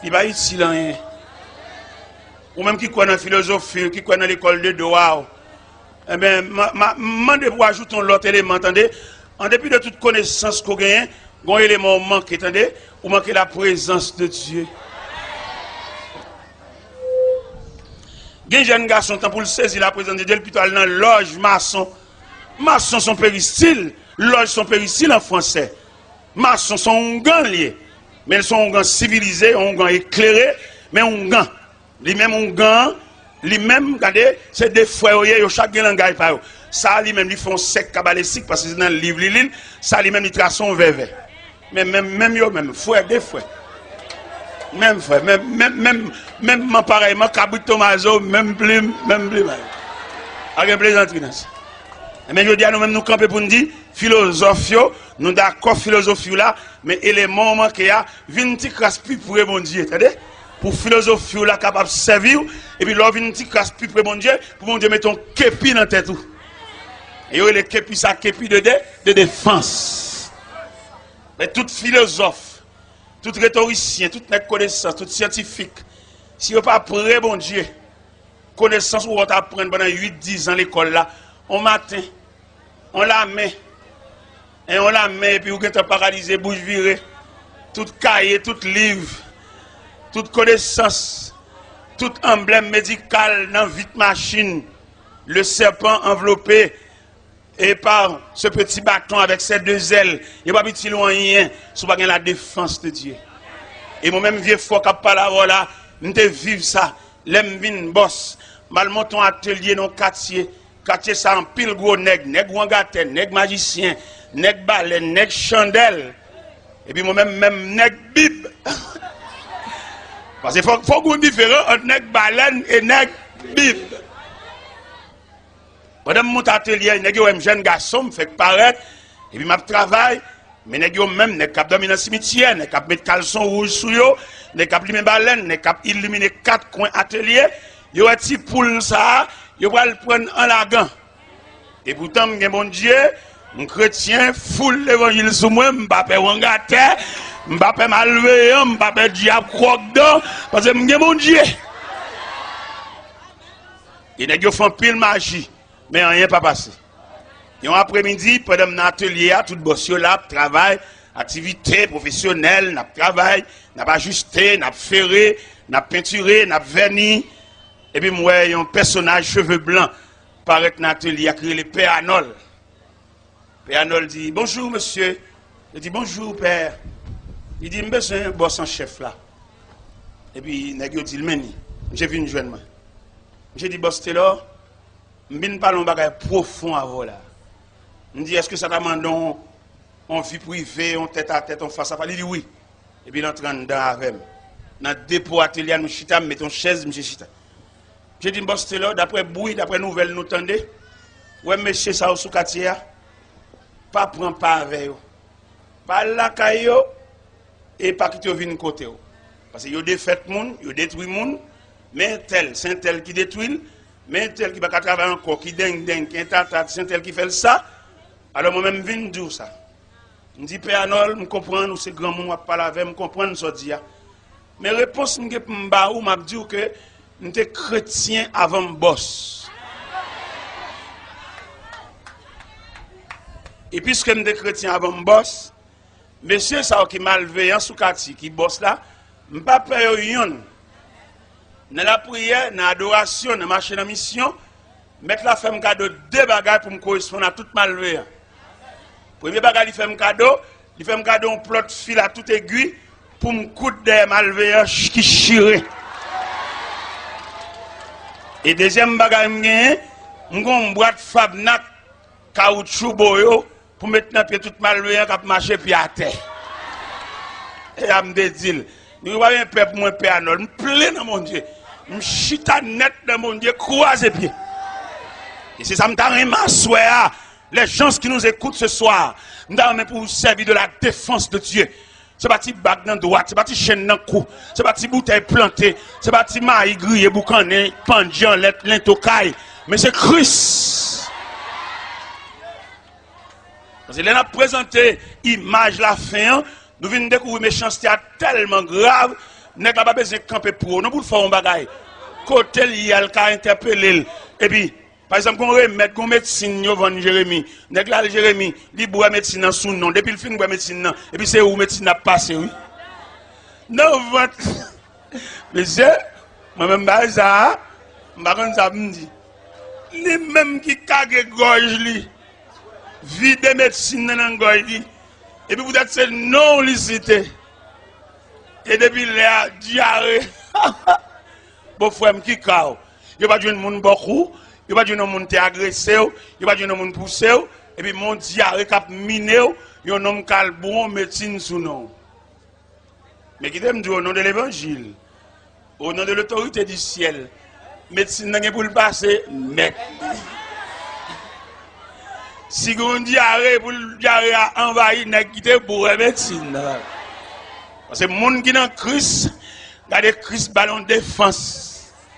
il va utile rien. Ou même qui croit dans la philosophie, qui croit dans l'école de droit. Eh bien, je pour ajouter l'autre élément, attendez. En dépit de toute connaissance qu'on gagne, un élément manque, attendez, ou manque la présence de Dieu. Il y a un jeune garçon, pour le saisir la présence de Dieu, plutôt aller dans la loge maçon. Maçon sont péristyle, loge sont péristyle en français. Maçon sont ongans liés. Mais ils sont ongans civilisés, ongans éclairés, mais ongans. Les mêmes ongans, les mêmes, regardez, c'est des frères, ils chaque langage par eux. Ça, les mêmes, ils font sec cabalistique parce que c'est dans le livre, l'île. Ça, les mêmes, ils tracent en vert. Mais même, frère, des frères. Même frère, même pareillement, Cabri Tomaso, même plume. Avec un plaisanterie dans ça. Mais je dis à nous-mêmes, nous camper pour nous dire, philosophie, nous d'accord philosophie là, mais élément manqué y a, vient petit crasse plus pour bon Dieu, entendez? Pour philosophie là capable de servir, et puis là vient petit crasse plus pour bon Dieu mettre ton képi dans tête tout. Et les képi ça képi de défense. Mais tout philosophe, tout rhétoricien, toute connaissance, tout scientifique, si vous pas prêt bon Dieu, connaissance ou on t'apprendre pendant 8-10 ans à l'école là, on matin, on la met, et puis vous êtes paralysé, bouche virée, tout cahier, tout livre, toute connaissance, tout emblème médical dans vite machine, le serpent enveloppé, et par ce petit bâton avec ses deux ailes, il n'y a pas petit loin rien, si vous avez la défense de Dieu. Et moi-même, vieux fort qui parle là, je vivre ça, l'aime vin boss, mal monton atelier dans quartier. Quartier ça en pile gros nèg wangaté, nèg magicien, nèg baleine, nèg chandelle. Et puis moi-même nèg bib. Parce qu'il faut qu'on différent entre nèg baleine et nèg bib. Pendant mon atelier, nèg yo jeune garçon me fait paraître et puis m'a travail, mais nèg yo même nèg cap dormir dans cimetière, nèg cap mettre caleçon rouge sous yo, nèg cap limer baleine, nèg cap illuminer 4 coins atelier, yo un petit poule ça. Je vais le prendre en lagan. Et pourtant, mon Dieu, un chrétien, foule l'évangile sous moi, je ne vais pas faire wangaté, je ne vais pas faire malveillant, je ne vais pas faire diable croque-dent, parce que mon Dieu. Et les gens font pile magie, mais rien n'est pas passé. Et après-midi, pendant mon atelier, tout boss là, travail, activité professionnelle, n'a travail, n'a ajusté, n'a ferré, n'a peinturé, n'a verni. Et puis moi, un personnage cheveux blancs paraît dans l'atelier, a créé le Père Arnold. Père Arnold dit, bonjour monsieur. Je dis, bonjour père. Il dit, je suis un boss en chef là. Et puis, il dit, j'ai vu une jeune main. J'ai dit, boss, t'es là. Je ne parle pas de profond avant là. Je dis, est-ce que ça demande en vie privée, en tête à tête, en face à face? Il dit oui. Et puis, il entre dedans avec moi. Dans le dépôt atelier, nous chita, mettons une chaise, monsieur chita. J'ai dit, boss, t'es là, d'après bruit, d'après nouvelles, nous tendez. Ouais, monsieur, ça au sous-quartier, pas prendre pas avec eux. Pas la caillou, et pas quitter vin côté. Parce que yo défait moun, yo détruit moun, mais tel, c'est tel qui détruit, mais tel qui va travailler encore, qui ding, qui tata, c'est tel qui fait ça. Alors moi-même, je viens dire ça. Je dis, Père Arnold, je comprends, nous, c'est grand monde, je parle avec, je comprends ce que je dis. Mais la réponse, je dis que je suis chrétien avant le boss. Et puisque je suis chrétien avant le boss, monsieur, ça qui est malveillant sous quartier, qui boss là, je ne peux pas payer yon. Dans la prière, dans l'adoration, dans la marche de mission, mettre la femme cadeau 2 bagages pour me correspondre à toute malveillant. Premier bagage, il fait un cadeau un plot fil à toute aiguille pour me coudre des malveillants qui chirent. Et deuxième bagage, je vais une boîte Fabnac caoutchouc boyo pour mettre dans pied tout malveillant qui marcher puis à terre. Et à me dire, nous avons un peuple moins Père Arnold, je plein dans mon Dieu. Je chita net dans mon Dieu, croise pied. Et c'est ça, je m'assois. Les gens qui nous écoutent ce soir, nous avons pour vous servir de la défense de Dieu. C'est pas petit bac dans droite, c'est pas petit chaîne dans cou, c'est pas petit bouteille plantée, c'est pas petit maïs grillé, boucané, pendian, l'intocaille. Mais c'est Christ. Parce que là, on a présenté l'image la fin, nous venons découvrir méchanceté tellement grave, nous n'avons pas besoin de camper pour nous, pour faire un bagage. Côté il y a le cas interpellé. Et puis, par exemple, qu'on remet qu'on médecine, Yovan Jérémy, nèg là Jérémy, il boit médecine dans son nom, depuis le fin boit médecine, et puis c'est où médecine a passé, oui. Non, votre. Monsieur, moi-même, ça, ça me dit. Les mêmes qui cagent gorge, vide médecine dans la gorge, et puis vous êtes c'est non licité. Et depuis la diarrhée, bon frère qui cao. Il n'y a pas de monde beaucoup, il n'y a pas de monde qui agressé, il n'y a pas de monde poussé, et puis mon diarrhée qui miné, il y a un homme qui a bon médecine sous nom. Mais qui t'aime dire au nom de l'évangile, au nom de l'autorité du ciel, médecine n'a pour le passer, mais si on diarrhée pour le diarrhée a envahi, n'a quitté pour la médecine. Parce que les gens qui sont en Christ, il y a des Christ ballon de défense.